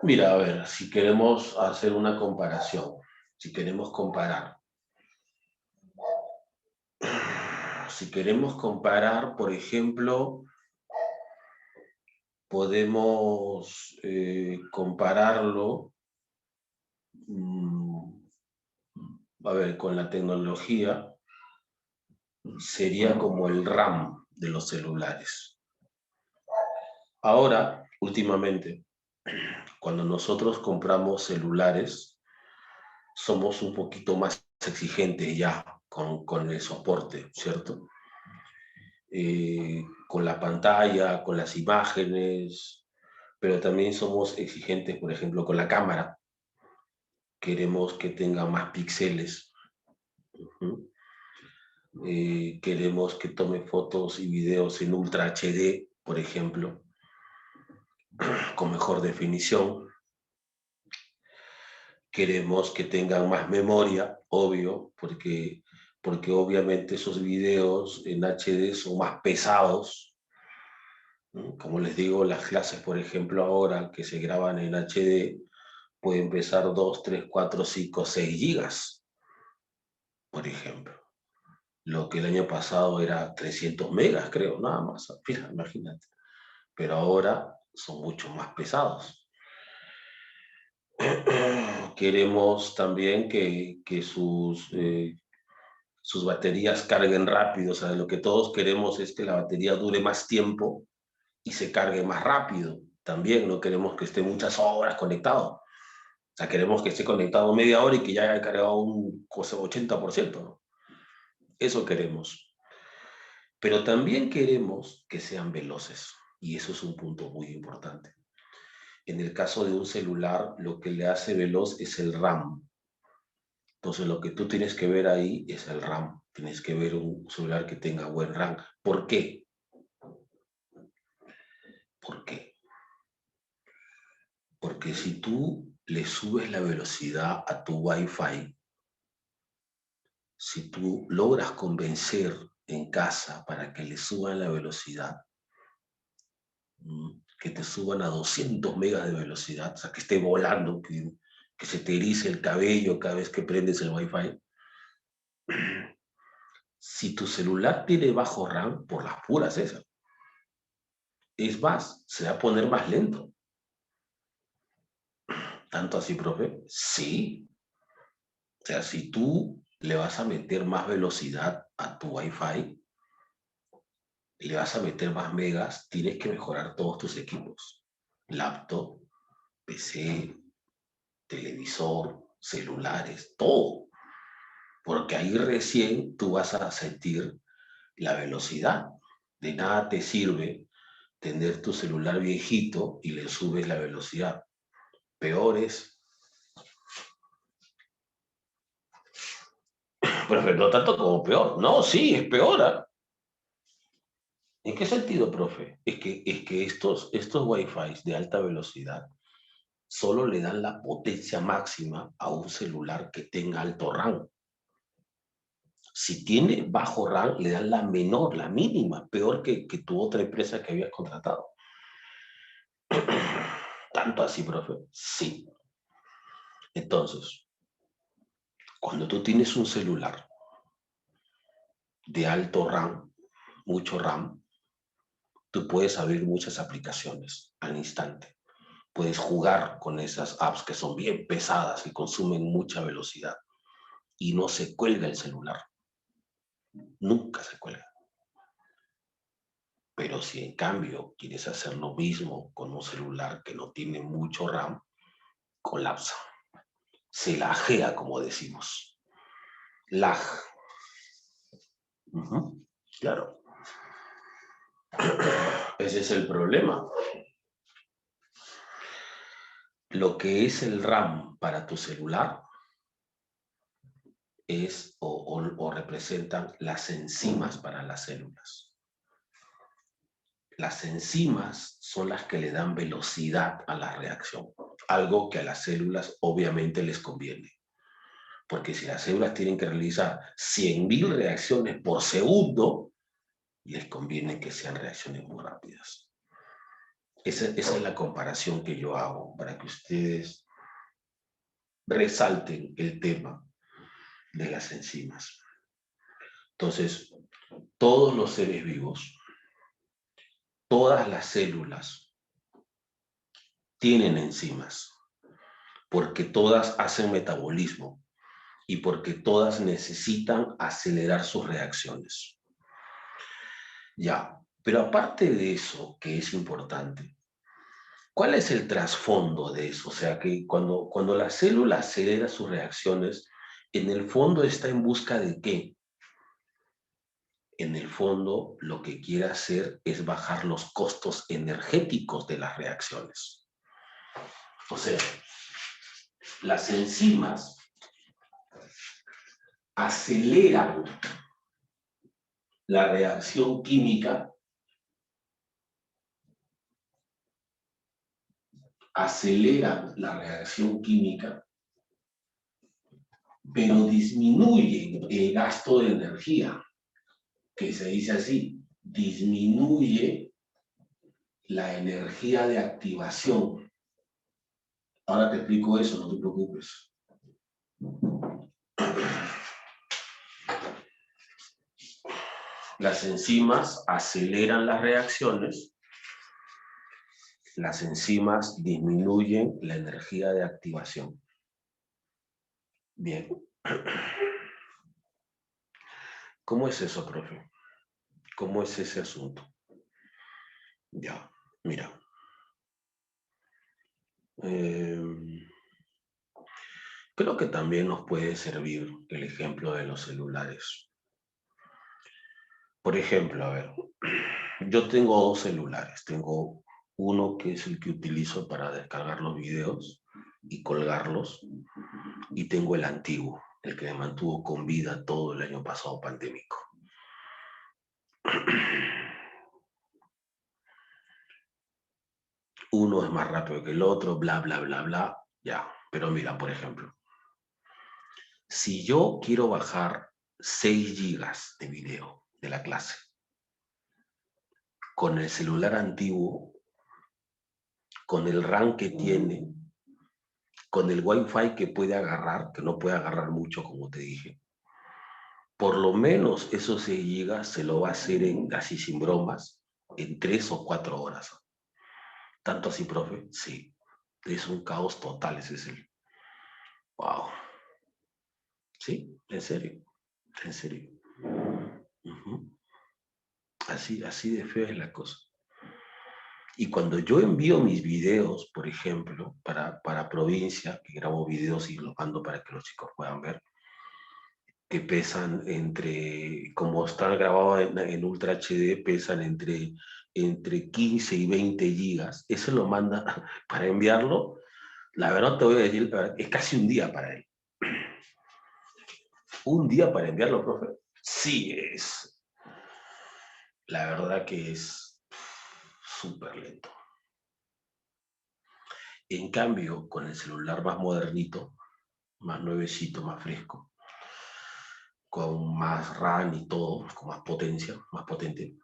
mira, a ver, si queremos hacer una comparación, si queremos comparar, por ejemplo, podemos compararlo, a ver, con la tecnología, sería como el RAM de los celulares. Ahora, últimamente, cuando nosotros compramos celulares, somos un poquito más exigentes ya con el soporte, ¿cierto? Con la pantalla, con las imágenes, pero también somos exigentes, por ejemplo, con la cámara. Queremos que tenga más píxeles. Queremos que tome fotos y videos en Ultra HD, por ejemplo, con mejor definición. Queremos que tengan más memoria, obvio, porque obviamente esos videos en HD son más pesados. Como les digo, las clases, por ejemplo, ahora que se graban en HD, pueden pesar 2, 3, 4, 5, 6 gigas, por ejemplo. Lo que el año pasado era 300 megas, creo, nada más. Mira, imagínate. Pero ahora son mucho más pesados. Queremos también que sus baterías carguen rápido. O sea, lo que todos queremos es que la batería dure más tiempo y se cargue más rápido. También no queremos que esté muchas horas conectado. O sea, queremos que esté conectado media hora y que ya haya cargado un 80%, ¿no? Eso queremos. Pero también queremos que sean veloces. Y eso es un punto muy importante. En el caso de un celular, lo que le hace veloz es el RAM. Entonces, lo que tú tienes que ver ahí es el RAM. Tienes que ver un celular que tenga buen RAM. ¿Por qué? ¿Por qué? Porque si tú le subes la velocidad a tu Wi-Fi, si tú logras convencer en casa para que le suban la velocidad, que te suban a 200 megas de velocidad, o sea, que esté volando, que se te erice el cabello cada vez que prendes el Wi-Fi. Si tu celular tiene bajo RAM, por las puras esas, es más, se va a poner más lento. ¿Tanto así, profe? Sí. O sea, si tú le vas a meter más velocidad a tu Wi-Fi, le vas a meter más megas, tienes que mejorar todos tus equipos. Laptop, PC, televisor, celulares, todo. Porque ahí recién tú vas a sentir la velocidad. De nada te sirve tener tu celular viejito y le subes la velocidad. Peor es, pero no tanto como peor. No, sí, es peor. ¿Eh? ¿En qué sentido, profe? Es que estos Wi-Fi de alta velocidad solo le dan la potencia máxima a un celular que tenga alto RAM. Si tiene bajo RAM, le dan la menor, la mínima, peor que tu otra empresa que habías contratado. ¿Tanto así, profe? Sí. Entonces, cuando tú tienes un celular de alto RAM, mucho RAM, tú puedes abrir muchas aplicaciones al instante. Puedes jugar con esas apps que son bien pesadas y consumen mucha velocidad. Y no se cuelga el celular. Nunca se cuelga. Pero si en cambio quieres hacer lo mismo con un celular que no tiene mucho RAM, colapsa. Se lajea, como decimos. Lag. Claro. Ese es el problema. Lo que es el RAM para tu celular es o representan las enzimas para las células. Las enzimas son las que le dan velocidad a la reacción, algo que a las células obviamente les conviene. Porque si las células tienen que realizar 100.000 reacciones por segundo, les conviene que sean reacciones muy rápidas. Esa es la comparación que yo hago para que ustedes resalten el tema de las enzimas. Entonces, todos los seres vivos, todas las células tienen enzimas, porque todas hacen metabolismo y porque todas necesitan acelerar sus reacciones. Ya, pero aparte de eso, que es importante, ¿cuál es el trasfondo de eso? O sea, que cuando la célula acelera sus reacciones, en el fondo está en busca de ¿qué? En el fondo, lo que quiere hacer es bajar los costos energéticos de las reacciones. O sea, las enzimas aceleran la reacción química, pero disminuyen el gasto de energía, que se dice así, disminuye la energía de activación. Ahora te explico eso, no te preocupes. Las enzimas aceleran las reacciones, las enzimas disminuyen la energía de activación. Bien. ¿Cómo es eso, profe? ¿Cómo es ese asunto? Ya, mira. Creo que también nos puede servir el ejemplo de los celulares. Por ejemplo, a ver, yo tengo dos celulares. Tengo uno que es el que utilizo para descargar los videos y colgarlos, y tengo el antiguo, el que me mantuvo con vida todo el año pasado pandémico. Uno es más rápido que el otro, bla, bla, bla, bla, ya. Pero mira, por ejemplo, si yo quiero bajar 6 gigas de video de la clase, con el celular antiguo, con el RAM que tiene, con el Wi-Fi que puede agarrar, que no puede agarrar mucho, como te dije, por lo menos esos 6 gigas se lo va a hacer así sin bromas, en 3 o 4 horas. ¿Tanto así, profe? Sí. Es un caos total, ese es el... ¡Wow! Sí, en serio, en serio. Uh-huh. Así de fea es la cosa. Y cuando yo envío mis videos, por ejemplo, para provincia, que grabo videos y los mando para que los chicos puedan ver, que pesan entre, como están grabados en Ultra HD, pesan entre 15 y 20 gigas. Eso lo manda para enviarlo. La verdad te voy a decir, es casi un día para él. ¿Un día para enviarlo, profe? Sí, es. La verdad que es súper lento. En cambio, con el celular más modernito, más nuevecito, más fresco, con más RAM y todo, con más potencia, más potente,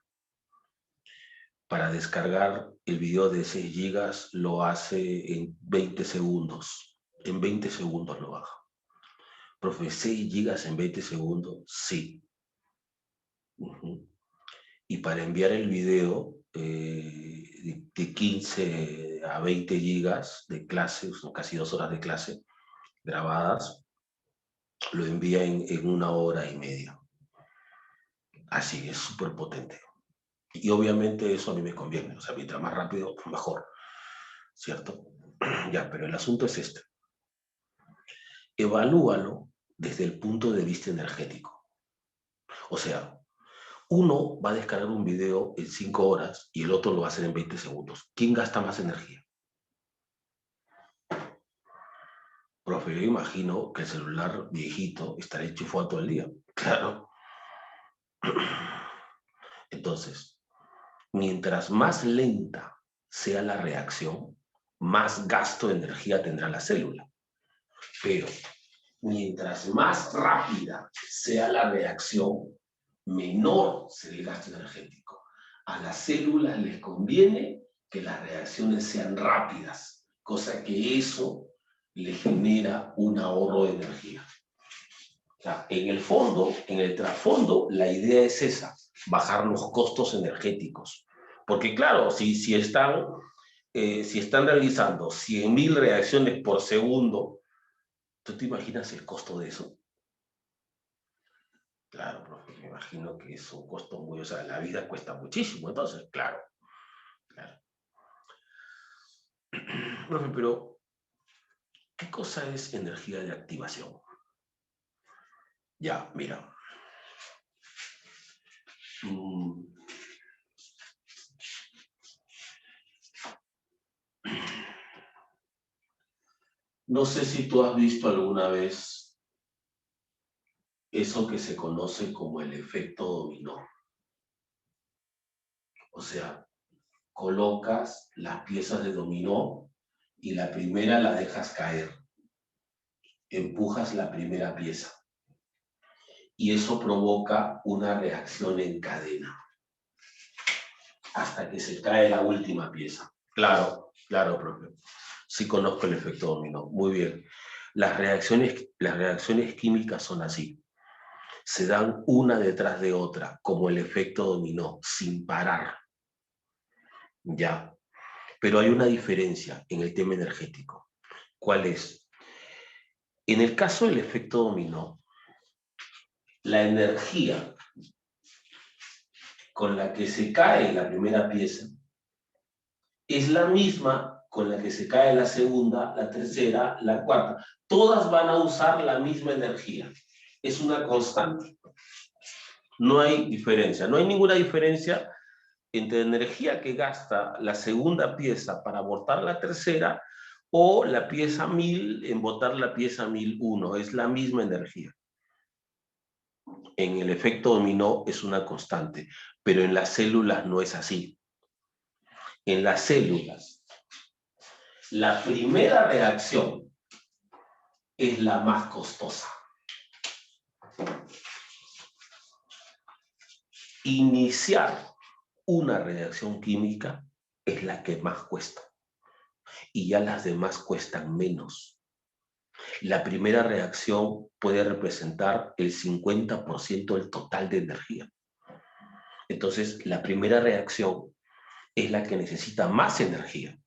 para descargar el video de 6 gigas lo hace en 20 segundos. En 20 segundos lo baja. Profe, 6 gigas en 20 segundos, sí. Uh-huh. Y para enviar el video de 15 a 20 gigas de clase, son casi 2 horas de clase grabadas, lo envía en 1 hora y media. Así, es súper potente. Y obviamente eso a mí me conviene, o sea, mientras más rápido, mejor, ¿cierto? Ya, pero el asunto es este. Evalúalo desde el punto de vista energético. O sea, uno va a descargar un video en 5 horas y el otro lo va a hacer en 20 segundos. ¿Quién gasta más energía? Profe, yo imagino que el celular viejito estará enchufado todo el día. Claro. Entonces, mientras más lenta sea la reacción, más gasto de energía tendrá la célula. Pero mientras más rápida sea la reacción, menor será el gasto energético. A las células les conviene que las reacciones sean rápidas, cosa que eso le genera un ahorro de energía. O sea, en el fondo, en el trasfondo, la idea es esa, bajar los costos energéticos. Porque claro, si están realizando 100.000 reacciones por segundo, ¿tú te imaginas el costo de eso? Claro, profe, me imagino que es un costo muy, o sea, la vida cuesta muchísimo, entonces, claro, claro. Profe, pero, ¿qué cosa es energía de activación? Ya, mira. No sé si tú has visto alguna vez eso que se conoce como el efecto dominó. O sea, colocas las piezas de dominó y la primera la dejas caer. Empujas la primera pieza. Y eso provoca una reacción en cadena. Hasta que se cae la última pieza. Claro, claro, profe. Sí conozco el efecto dominó. Muy bien. Las reacciones químicas son así. Se dan una detrás de otra, como el efecto dominó, sin parar. Ya. Pero hay una diferencia en el tema energético. ¿Cuál es? En el caso del efecto dominó, la energía con la que se cae la primera pieza es la misma con la que se cae la segunda, la tercera, la cuarta. Todas van a usar la misma energía. Es una constante. No hay diferencia. No hay ninguna diferencia entre la energía que gasta la segunda pieza para botar la tercera o la pieza 1000 en botar la pieza 1001. Es la misma energía. En el efecto dominó es una constante, pero en las células no es así. En las células, la primera reacción es la más costosa. Iniciar una reacción química es la que más cuesta. Y ya las demás cuestan menos. La primera reacción puede representar el 50% del total de energía. Entonces, la primera reacción es la que necesita más energía.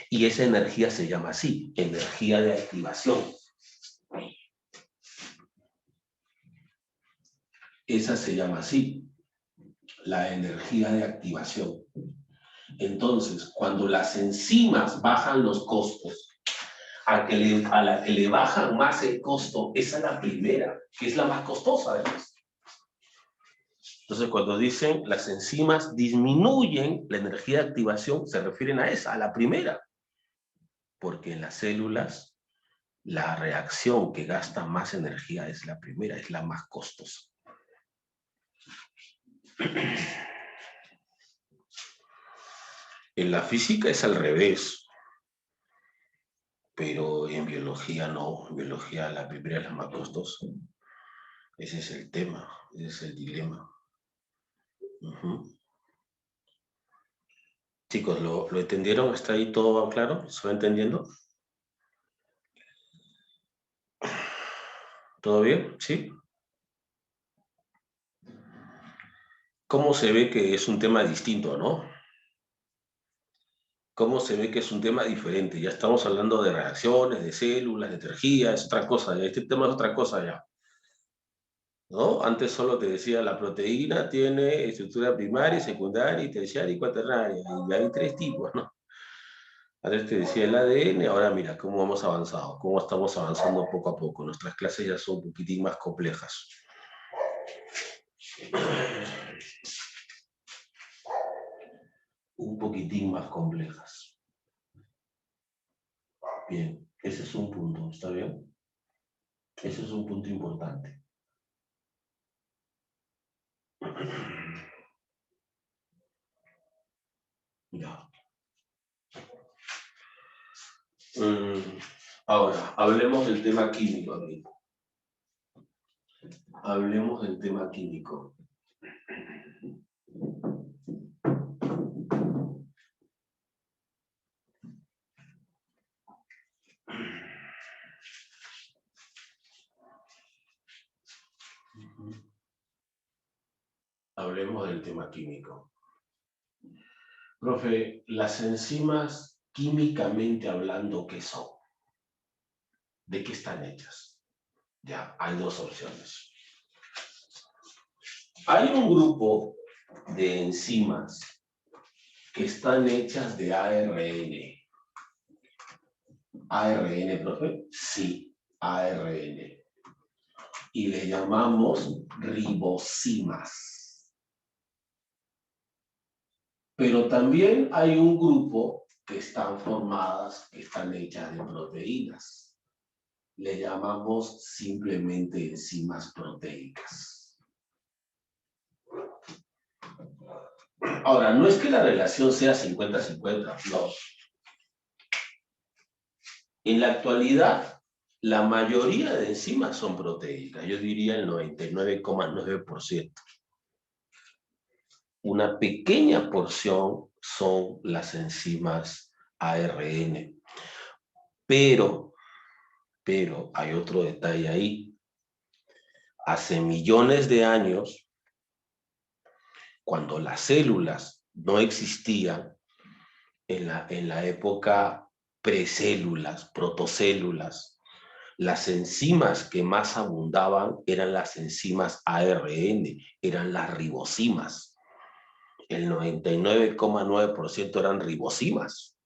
Y esa energía se llama así, energía de activación. Esa se llama así, la energía de activación. Entonces, cuando las enzimas bajan los costos, a la que le bajan más el costo, esa es la primera, que es la más costosa además. Entonces, cuando dicen las enzimas disminuyen la energía de activación, se refieren a esa, a la primera. Porque en las células, la reacción que gasta más energía es la primera, es la más costosa. En la física es al revés, pero en biología no. En biología la primera es la más costosa. Ese es el tema, ese es el dilema. Chicos, ¿lo entendieron? ¿Está ahí todo claro? ¿Se va entendiendo? ¿Todo bien? ¿Sí? ¿Cómo se ve que es un tema distinto, no? ¿Cómo se ve que es un tema diferente? Ya estamos hablando de reacciones, de células, de energía, es otra cosa. Este tema es otra cosa ya. ¿No? Antes solo te decía, la proteína tiene estructura primaria, secundaria, y terciaria y cuaternaria. Y hay 3 tipos, ¿no? Antes te decía el ADN, ahora mira cómo hemos avanzado, cómo estamos avanzando poco a poco. Nuestras clases ya son un poquitín más complejas. Un poquitín más complejas. Bien, ese es un punto, ¿está bien? Ese es un punto importante. Ya. Ahora, hablemos del tema químico aquí. Hablemos del tema químico. Hablemos del tema químico. Profe, las enzimas, químicamente hablando, ¿qué son? ¿De qué están hechas? Ya, hay 2 opciones. Hay un grupo de enzimas que están hechas de ARN. ¿ARN, profe? Sí, ARN. Y le llamamos ribosimas. Pero también hay un grupo que están hechas de proteínas. Le llamamos simplemente enzimas proteicas. Ahora, no es que la relación sea 50-50, no. En la actualidad, la mayoría de enzimas son proteicas, yo diría el 99,9%. Una pequeña porción son las enzimas ARN. Pero hay otro detalle ahí. Hace millones de años, cuando las células no existían, en la época precélulas, protocélulas, las enzimas que más abundaban eran las enzimas ARN, eran las ribosimas. El 99,9% eran ribosimas.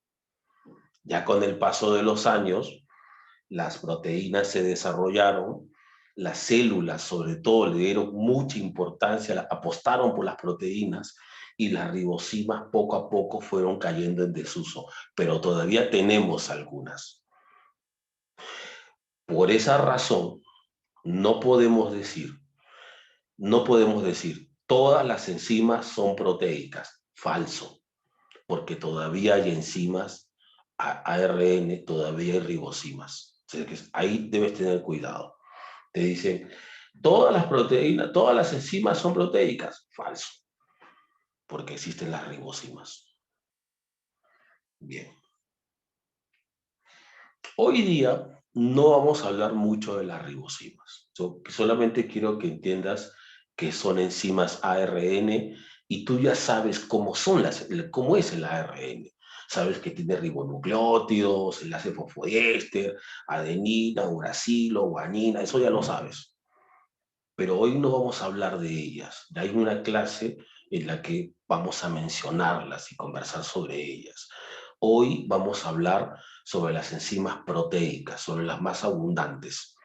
Ya con el paso de los años, las proteínas se desarrollaron, las células sobre todo le dieron mucha importancia, apostaron por las proteínas y las ribosimas poco a poco fueron cayendo en desuso, pero todavía tenemos algunas. Por esa razón, no podemos decir todas las enzimas son proteicas. Falso, porque todavía hay enzimas ARN, todavía hay ribosimas. sea que ahí debes tener cuidado. Te dicen, todas las proteínas, todas las enzimas son proteicas. Falso, porque existen las ribosimas. Bien. Hoy día no vamos a hablar mucho de las ribosimas. Yo solamente quiero que entiendas que son enzimas ARN y tú ya sabes cómo cómo es el ARN. Sabes que tiene ribonucleótidos, enlace fosfodiéster, adenina, uracilo, guanina, eso ya lo sabes. Pero hoy no vamos a hablar de ellas. Hay una clase en la que vamos a mencionarlas y conversar sobre ellas. Hoy vamos a hablar sobre las enzimas proteicas, sobre las más abundantes.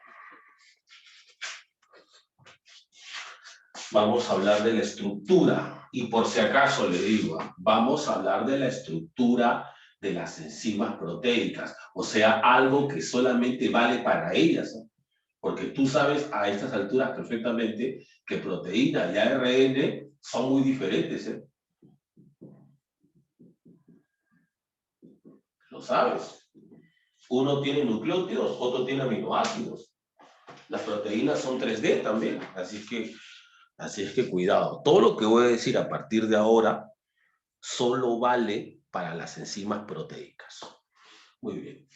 Vamos a hablar de la estructura, y por si acaso le digo, vamos a hablar de la estructura de las enzimas proteicas, o sea, algo que solamente vale para ellas, ¿no? Porque tú sabes a estas alturas perfectamente que proteína y ARN son muy diferentes, ¿eh? Lo sabes. Uno tiene nucleótidos, otro tiene aminoácidos. Las proteínas son 3D también, así es que cuidado. Todo lo que voy a decir a partir de ahora solo vale para las enzimas proteicas. Muy bien.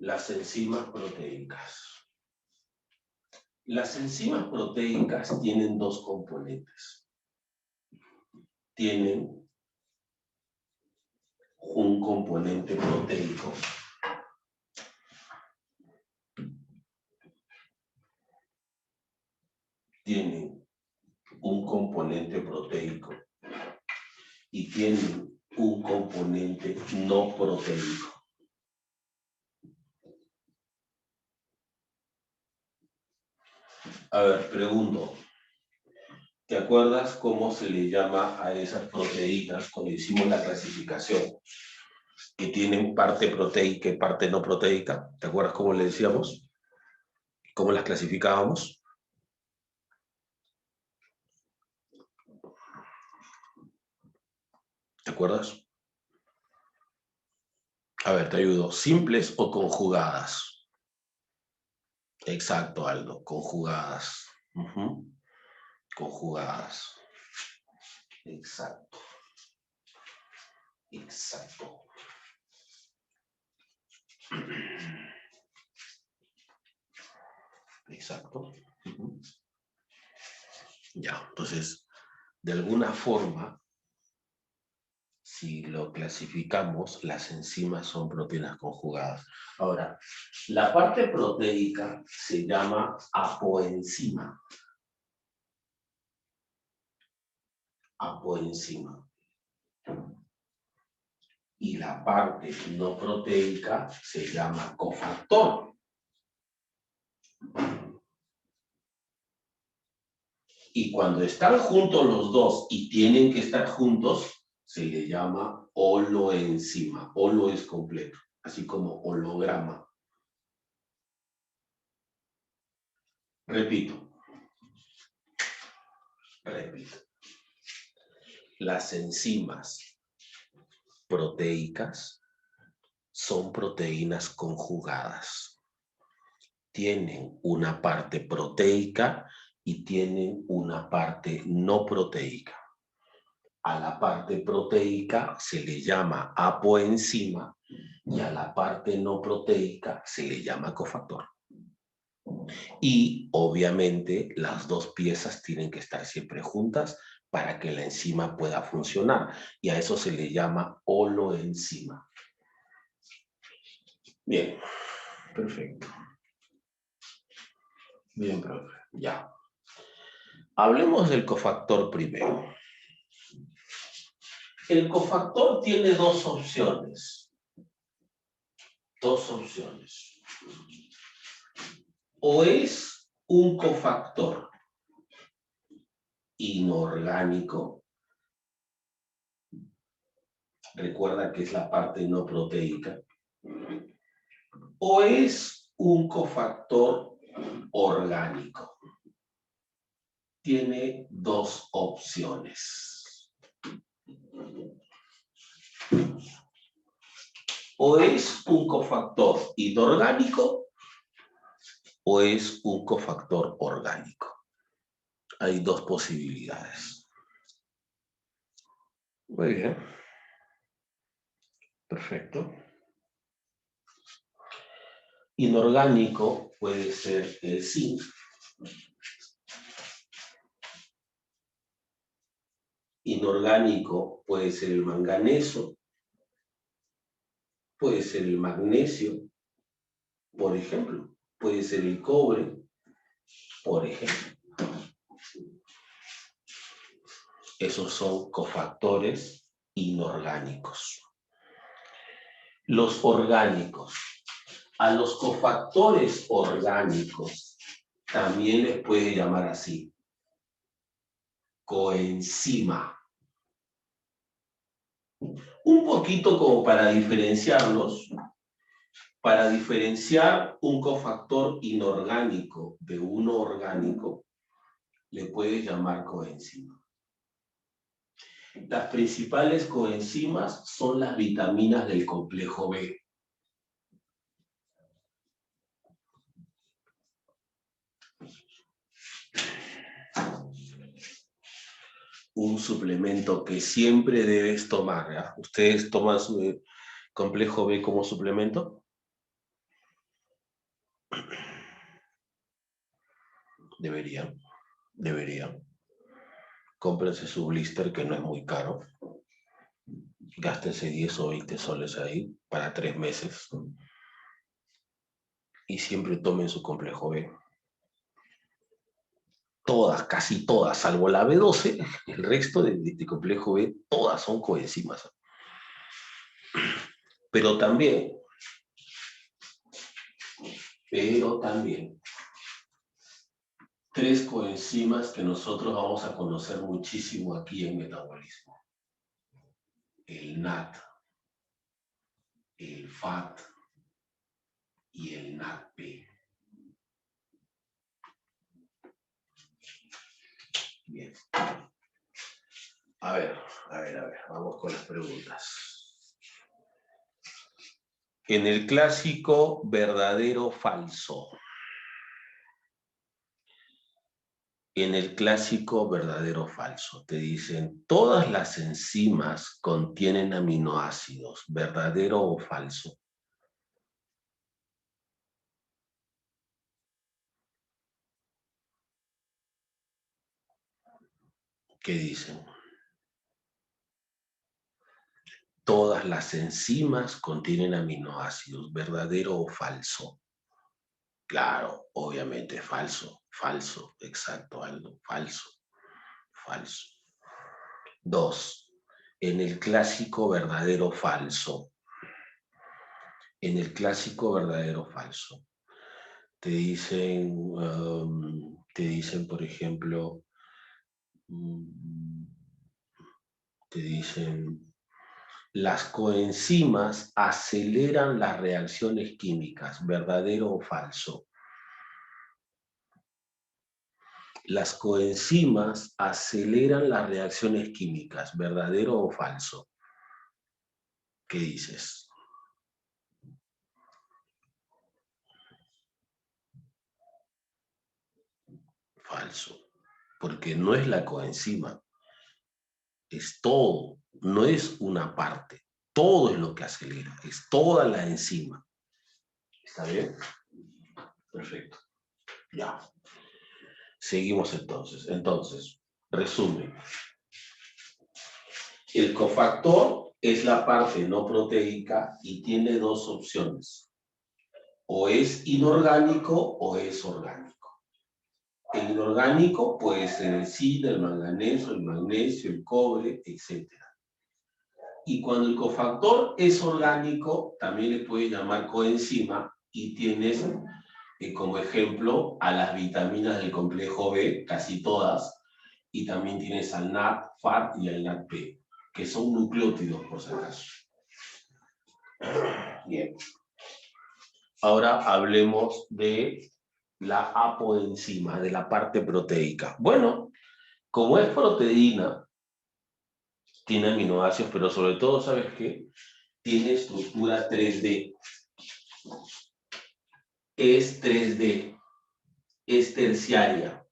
Las enzimas proteicas. Las enzimas proteicas tienen dos componentes. Tienen un componente proteico y tienen un componente no proteico. A ver, pregunto, ¿te acuerdas cómo se le llama a esas proteínas cuando hicimos la clasificación? Que tienen parte proteica y parte no proteica. ¿Te acuerdas cómo le decíamos? ¿Cómo las clasificábamos? ¿Te acuerdas? A ver, te ayudo. ¿Simples o conjugadas? Exacto, Aldo. Conjugadas. Conjugadas. Exacto. Exacto. Exacto. Ya, entonces, de alguna forma, si lo clasificamos, las enzimas son proteínas conjugadas. Ahora, la parte proteica se llama apoenzima. Apoenzima. Y la parte no proteica se llama cofactor. Y cuando están juntos los dos y tienen que estar juntos, se le llama holoenzima. Holo es completo, así como holograma. Repito. Las enzimas proteicas son proteínas conjugadas. Tienen una parte proteica y tienen una parte no proteica. A la parte proteica se le llama apoenzima y a la parte no proteica se le llama cofactor. Y obviamente las dos piezas tienen que estar siempre juntas para que la enzima pueda funcionar. Y a eso se le llama holoenzima. Bien, perfecto. Bien, profe. Ya. Hablemos del cofactor primero. El cofactor tiene dos opciones. Dos opciones. O es un cofactor inorgánico. Recuerda que es la parte no proteica. O es un cofactor orgánico. Tiene dos opciones. O es un cofactor inorgánico o es un cofactor orgánico. Hay dos posibilidades. Muy bien. Perfecto. Inorgánico puede ser el zinc. Inorgánico puede ser el manganeso. Puede ser el magnesio, por ejemplo. Puede ser el cobre, por ejemplo. Esos son cofactores inorgánicos. Los orgánicos. A los cofactores orgánicos también les puede llamar así. Coenzima. Un poquito como para diferenciarlos. Para diferenciar un cofactor inorgánico de uno orgánico, le puedes llamar coenzima. Las principales coenzimas son las vitaminas del complejo B. Un suplemento que siempre debes tomar, ¿ya? ¿Ustedes toman su complejo B como suplemento? Deberían. Cómprense su blister, que no es muy caro. Gástense 10 o 20 soles ahí para 3 meses. Y siempre tomen su complejo B. Todas, casi todas, salvo la B12, el resto de complejo B, todas son coenzimas. Pero también, tres coenzimas que nosotros vamos a conocer muchísimo aquí en metabolismo. El NAT, el FAT y el NADP. Bien. A ver, vamos con las preguntas. En el clásico verdadero falso. En el clásico verdadero falso te dicen, todas las enzimas contienen aminoácidos, ¿verdadero o falso? ¿Qué dicen? Todas las enzimas contienen aminoácidos, ¿verdadero o falso? Claro, obviamente falso, exacto, Aldo, falso. 2. En el clásico verdadero falso. En el clásico verdadero falso. Te dicen, por ejemplo, te dicen, las coenzimas aceleran las reacciones químicas, ¿verdadero o falso? Las coenzimas aceleran las reacciones químicas, ¿verdadero o falso? ¿Qué dices? Falso, porque no es la coenzima, es todo, no es una parte, todo es lo que acelera, es toda la enzima. ¿Está bien? Perfecto. Ya. Seguimos entonces. Entonces, resumen. El cofactor es la parte no proteica y tiene dos opciones. O es inorgánico o es orgánico. El inorgánico puede ser el zinc, el manganeso, el magnesio, el cobre, etc. Y cuando el cofactor es orgánico, también le puede llamar coenzima y tienes como ejemplo a las vitaminas del complejo B, casi todas, y también tienes al NAT, FAT y al NADP, que son nucleótidos por si acaso. Bien. Ahora hablemos de la apoenzima, de la parte proteica. Bueno, como es proteína, Tiene aminoácidos, pero sobre todo, ¿sabes qué? Tiene estructura 3D. Es 3D. Es terciaria.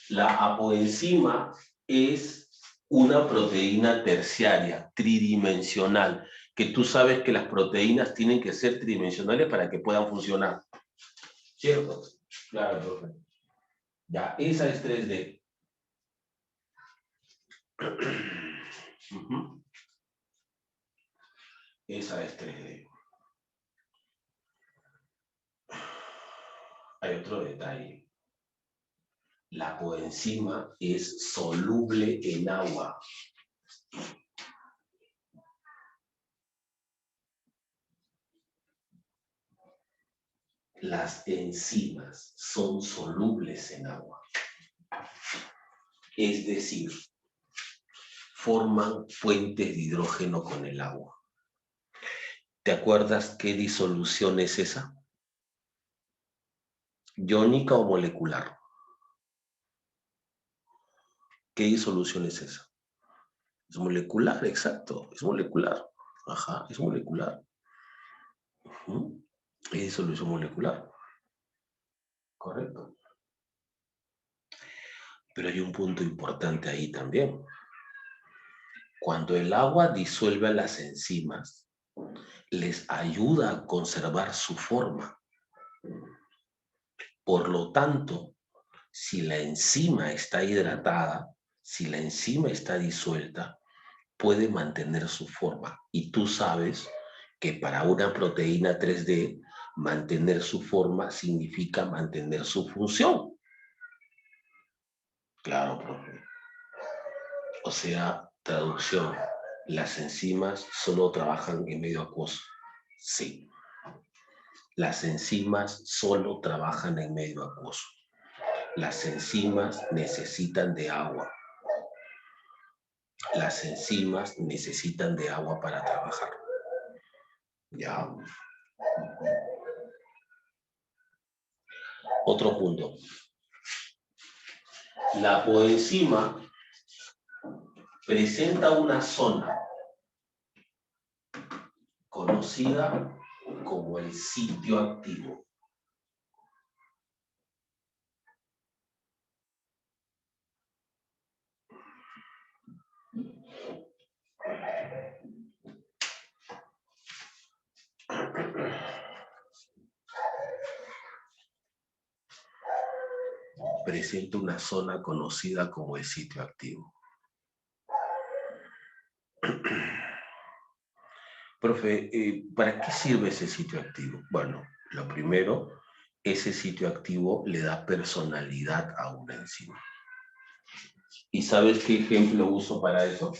La apoenzima es una proteína terciaria, tridimensional, que tú sabes que las proteínas tienen que ser tridimensionales para que puedan funcionar. ¿Cierto? Claro, profe. Ya, esa es 3D. Esa es 3D. Hay otro detalle. La coenzima es soluble en agua. Las enzimas son solubles en agua. Es decir, forman fuentes de hidrógeno con el agua. ¿Te acuerdas qué disolución es esa? ¿Iónica o molecular? ¿Qué disolución es esa? Es molecular, exacto, es molecular. Ajá, es molecular. Es disolución molecular. Correcto. Pero hay un punto importante ahí también. Cuando el agua disuelve a las enzimas, les ayuda a conservar su forma. Por lo tanto, si la enzima está hidratada, si la enzima está disuelta, puede mantener su forma. Y tú sabes que para una proteína 3D, mantener su forma significa mantener su función. Claro, profe. O sea, traducción, ¿las enzimas solo trabajan en medio acuoso? Sí. Las enzimas solo trabajan en medio acuoso. Las enzimas necesitan de agua. Las enzimas necesitan de agua para trabajar. Ya. Otro punto. La coenzima presenta una zona conocida como el sitio activo. Presenta una zona conocida como el sitio activo. Profe, ¿para qué sirve ese sitio activo? Bueno, lo primero, ese sitio activo le da personalidad a una enzima. ¿Y sabes qué ejemplo uso para eso?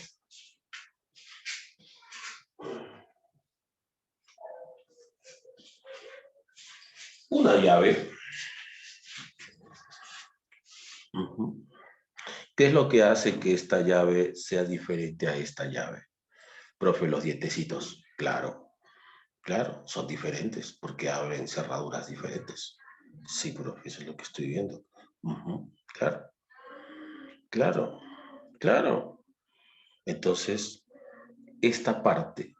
Una llave. ¿Qué es lo que hace que esta llave sea diferente a esta llave? Profe, los dientecitos. Claro, claro, son diferentes porque abren cerraduras diferentes. Sí, profe, eso es lo que estoy viendo. Claro, claro, claro. Entonces, esta parte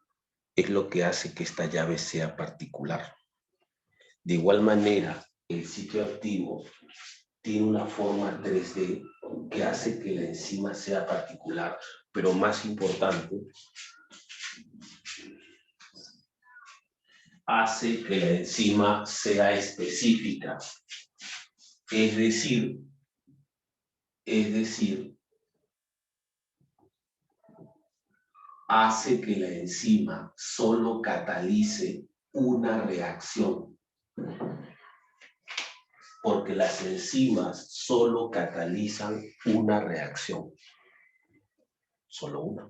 es lo que hace que esta llave sea particular. De igual manera, el sitio activo tiene una forma 3D que hace que la enzima sea particular, pero más importante, hace que la enzima sea específica. Es decir, hace que la enzima solo catalice una reacción. Porque las enzimas solo catalizan una reacción. Solo una.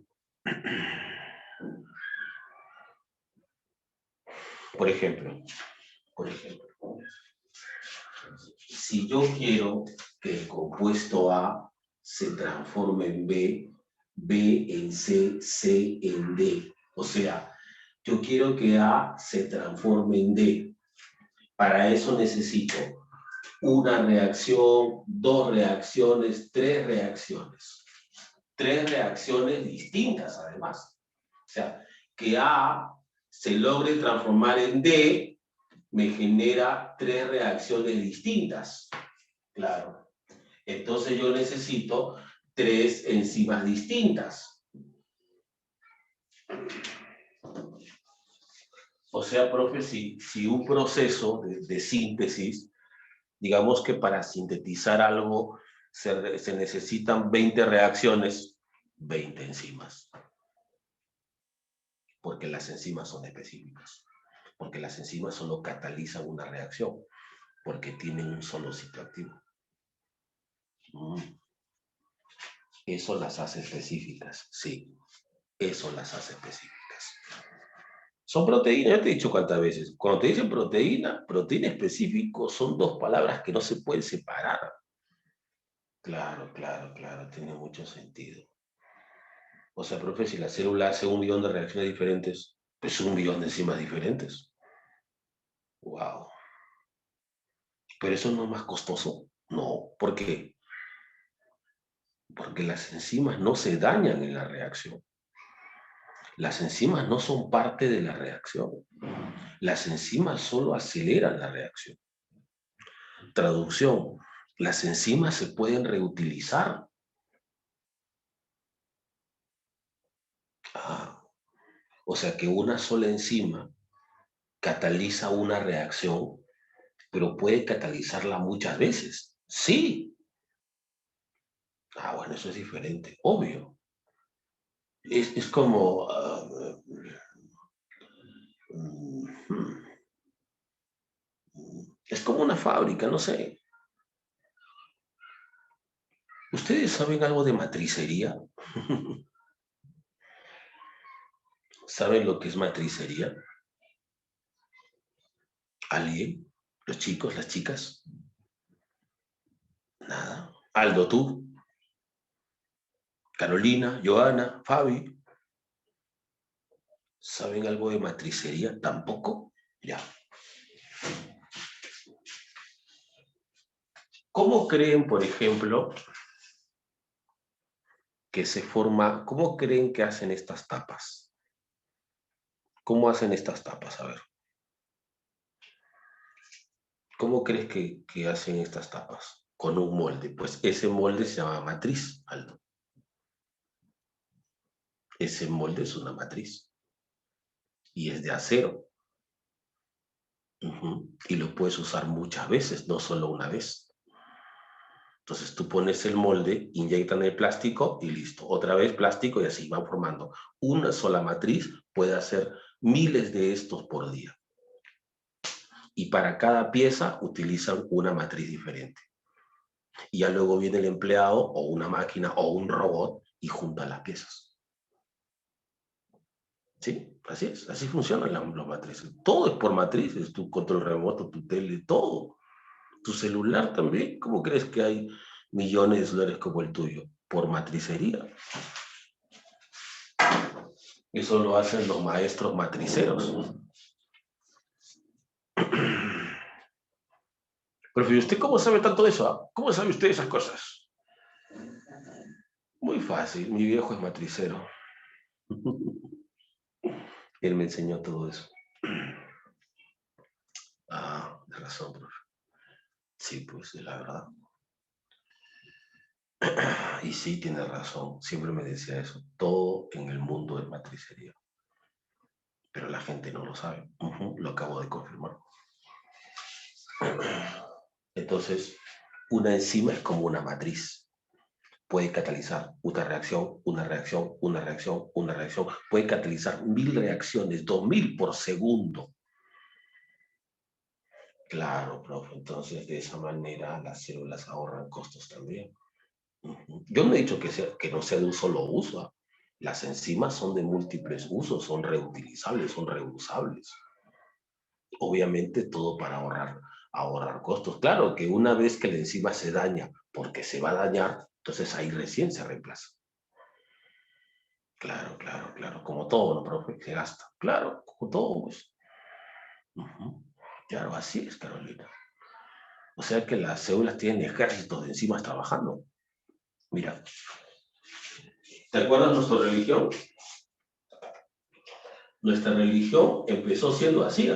Por ejemplo, si yo quiero que el compuesto A se transforme en B, B en C, C en D. O sea, yo quiero que A se transforme en D. Para eso necesito una reacción, dos reacciones, tres reacciones. 3 reacciones distintas, además. O sea, que A se logre transformar en D, me genera 3 reacciones distintas. Claro. Entonces yo necesito 3 enzimas distintas. O sea, profe, si un proceso de síntesis, digamos que para sintetizar algo se necesitan 20 reacciones, 20 enzimas. Porque las enzimas son específicas. Porque las enzimas solo catalizan una reacción. Porque tienen un solo sitio activo. Eso las hace específicas, sí. Eso las hace específicas. Son proteínas, yo te he dicho cuántas veces. Cuando te dicen proteína, proteína específico, son 2 palabras que no se pueden separar. Claro, claro, claro, tiene mucho sentido. O sea, profe, si la célula hace 1 millón de reacciones diferentes, pues 1 millón de enzimas diferentes. Wow. Pero eso no es más costoso. No, ¿por qué? Porque las enzimas no se dañan en la reacción. Las enzimas no son parte de la reacción. Las enzimas solo aceleran la reacción. Traducción, las enzimas se pueden reutilizar. O sea que una sola enzima cataliza una reacción, pero puede catalizarla muchas veces. Sí. Bueno, eso es diferente, obvio. Es como... es como una fábrica, no sé. ¿Ustedes saben algo de matricería? ¿Saben lo que es matricería? ¿Alguien? ¿Los chicos, las chicas? Nada. Aldo, tú. Carolina, Joana, Fabi. ¿Saben algo de matricería? ¿Tampoco? Ya. ¿Cómo creen, por ejemplo, que se forma, cómo creen que hacen estas tapas? ¿Cómo hacen estas tapas? A ver. ¿Cómo crees que hacen estas tapas? Con un molde. Pues ese molde se llama matriz, Aldo. Ese molde es una matriz. Y es de acero. Y lo puedes usar muchas veces, no solo una vez. Entonces tú pones el molde, inyectan el plástico y listo. Otra vez plástico y así van formando. Una sola matriz puede hacer miles de estos por día. Y para cada pieza utilizan una matriz diferente. Y ya luego viene el empleado o una máquina o un robot y junta las piezas. ¿Sí? Así es, así funcionan las matrices. Todo es por matrices, tu control remoto, tu tele, todo. Tu celular también. ¿Cómo crees que hay millones de celulares como el tuyo? Por matricería. Eso lo hacen los maestros matriceros. Pero ¿y usted cómo sabe tanto de eso? ¿Cómo sabe usted esas cosas? Muy fácil, mi viejo es matricero. Él me enseñó todo eso. De razón, profe. Sí, pues, la verdad. Y sí, tiene razón. Siempre me decía eso. Todo en el mundo es matricería. Pero la gente no lo sabe. Lo acabo de confirmar. Entonces, una enzima es como una matriz. Puede catalizar una reacción, una reacción, una reacción, una reacción. Puede catalizar 1000 reacciones, 2000 por segundo. Claro, profe. Entonces, de esa manera, las células ahorran costos también. Yo no he dicho que no sea de un solo uso. Las enzimas son de múltiples usos, son reutilizables, son reusables. Obviamente todo para ahorrar costos. Claro que una vez que la enzima se daña, porque se va a dañar, entonces ahí recién se reemplaza. Claro, claro, claro. Como todo, ¿no, profe? Se gasta. Claro, como todo, pues. Claro, así es, Carolina. O sea que las células tienen ejércitos de enzimas trabajando. Mira, ¿Te acuerdas de nuestra religión? Nuestra religión empezó siendo así.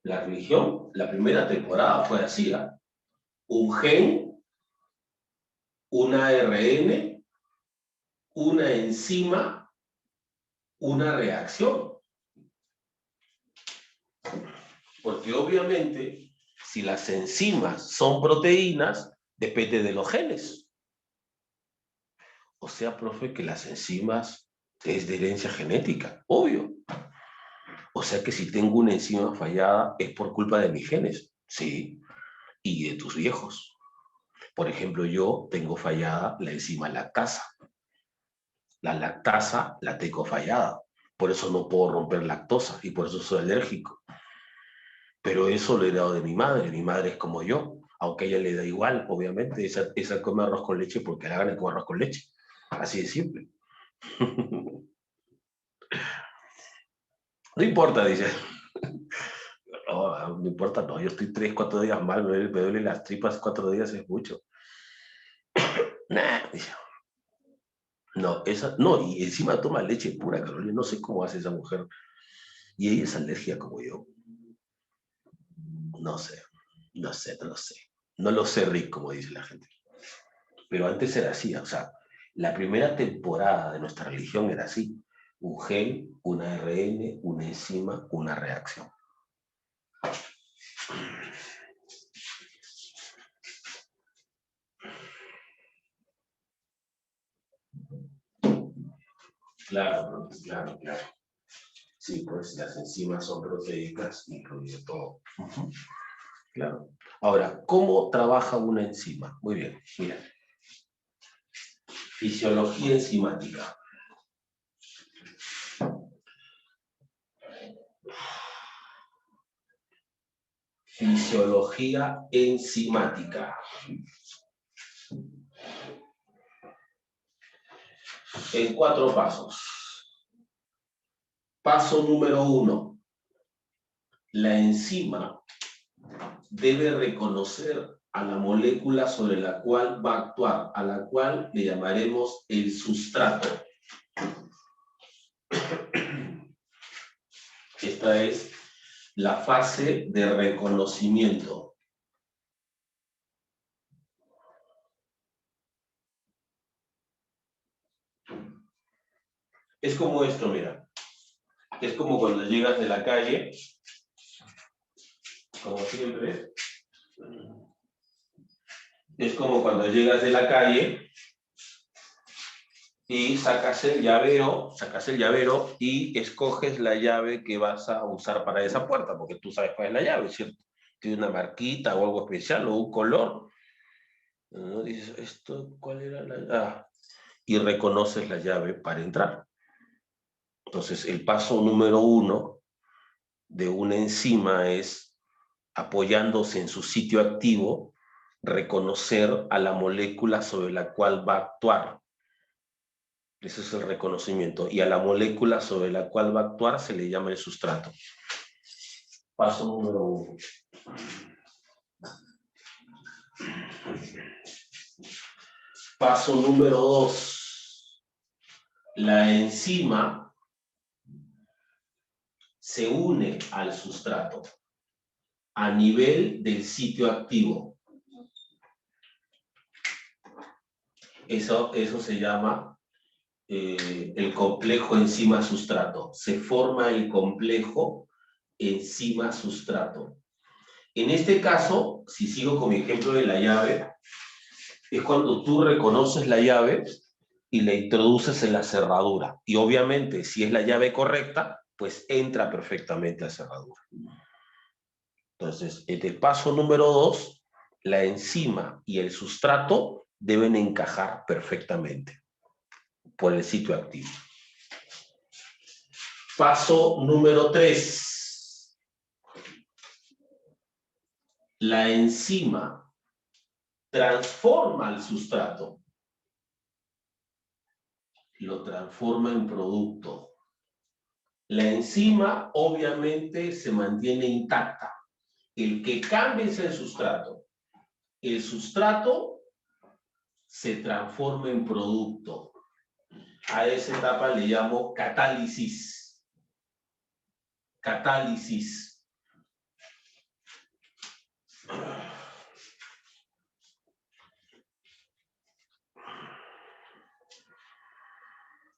La religión, la primera temporada fue así. Un gen, una ARN, una enzima, una reacción. Porque obviamente, si las enzimas son proteínas, depende de los genes. O sea, profe, que las enzimas es de herencia genética, obvio. O sea que si tengo una enzima fallada es por culpa de mis genes, sí, y de tus viejos. Por ejemplo, yo tengo fallada la enzima lactasa. La lactasa la tengo fallada. Por eso no puedo romper lactosa y por eso soy alérgico. Pero eso lo he heredado de mi madre. Mi madre es como yo, aunque a ella le da igual, obviamente. Esa come arroz con leche porque le hagan comer arroz con leche. Así de simple. No importa, dice. No, no importa, no. Yo estoy 3, 4 días mal, me duelen las tripas 4 días, es mucho. Nah, dice. No, no, y encima toma leche pura, Carolina. No sé cómo hace esa mujer. Y ella es alérgica como yo. No sé, no sé, no lo sé. No lo sé, Rick, como dice la gente. Pero antes era así, o sea, la primera temporada de nuestra religión era así. Un gen, una ARN, una enzima, una reacción. Claro, claro, claro. Sí, pues las enzimas son proteicas, incluye todo. Claro. Ahora, ¿cómo trabaja una enzima? Muy bien, mira. Fisiología enzimática. Fisiología enzimática. En 4 pasos. Paso número 1. La enzima debe reconocer a la molécula sobre la cual va a actuar, a la cual le llamaremos el sustrato. Esta es la fase de reconocimiento. Es como esto, mira. Es como cuando llegas de la calle, como siempre. Es como cuando llegas de la calle y sacas el llavero y escoges la llave que vas a usar para esa puerta, porque tú sabes cuál es la llave, ¿cierto? Tiene una marquita o algo especial o un color. ¿No? Dices, ¿esto cuál era la llave? Y reconoces la llave para entrar. Entonces, el paso número 1 de una enzima es, apoyándose en su sitio activo, reconocer a la molécula sobre la cual va a actuar. Ese es el reconocimiento. Y a la molécula sobre la cual va a actuar se le llama el sustrato. Paso número 1. Paso número 2. La enzima se une al sustrato a nivel del sitio activo. Eso se llama el complejo enzima-sustrato. Se forma el complejo enzima-sustrato. En este caso, si sigo con mi ejemplo de la llave, es cuando tú reconoces la llave y la introduces en la cerradura. Y obviamente, si es la llave correcta, pues entra perfectamente a la cerradura. Entonces, en el paso número 2, la enzima y el sustrato deben encajar perfectamente por el sitio activo. Paso número 3. La enzima transforma el sustrato, lo transforma en producto. La enzima obviamente se mantiene intacta. El que cambie es el sustrato. El sustrato se transforme en producto. A esa etapa le llamo catálisis. Catálisis.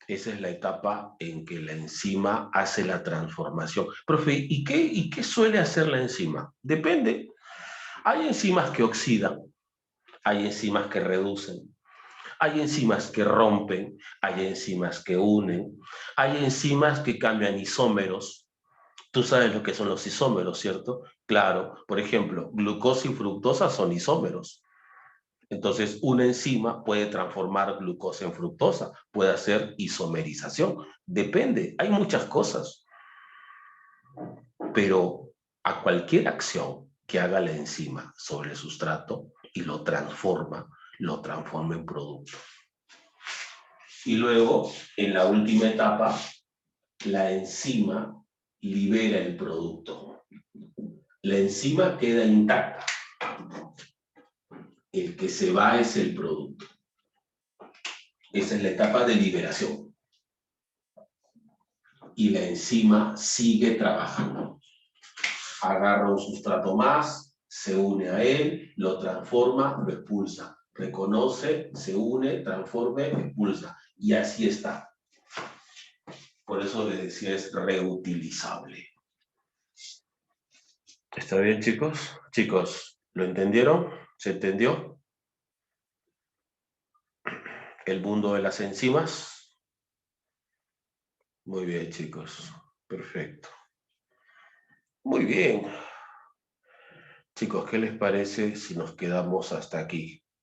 Esa es la etapa en que la enzima hace la transformación. Profe, ¿y qué suele hacer la enzima? Depende. Hay enzimas que oxidan, hay enzimas que reducen, hay enzimas que rompen, hay enzimas que unen, hay enzimas que cambian isómeros. Tú sabes lo que son los isómeros, ¿cierto? Claro, por ejemplo, glucosa y fructosa son isómeros. Entonces, una enzima puede transformar glucosa en fructosa, puede hacer isomerización. Depende, hay muchas cosas. Pero a cualquier acción que haga la enzima sobre el sustrato y lo transforma en producto. Y luego, en la última etapa, la enzima libera el producto. La enzima queda intacta. El que se va es el producto. Esa es la etapa de liberación. Y la enzima sigue trabajando. Agarra un sustrato más, se une a él, lo transforma, lo expulsa. Reconoce, se une, transforma, expulsa. Y así está. Por eso le decía, es reutilizable. ¿Está bien, chicos? Chicos, ¿lo entendieron? ¿Se entendió? El mundo de las enzimas. Muy bien, chicos. Perfecto. Muy bien. Chicos, ¿qué les parece si nos quedamos hasta aquí?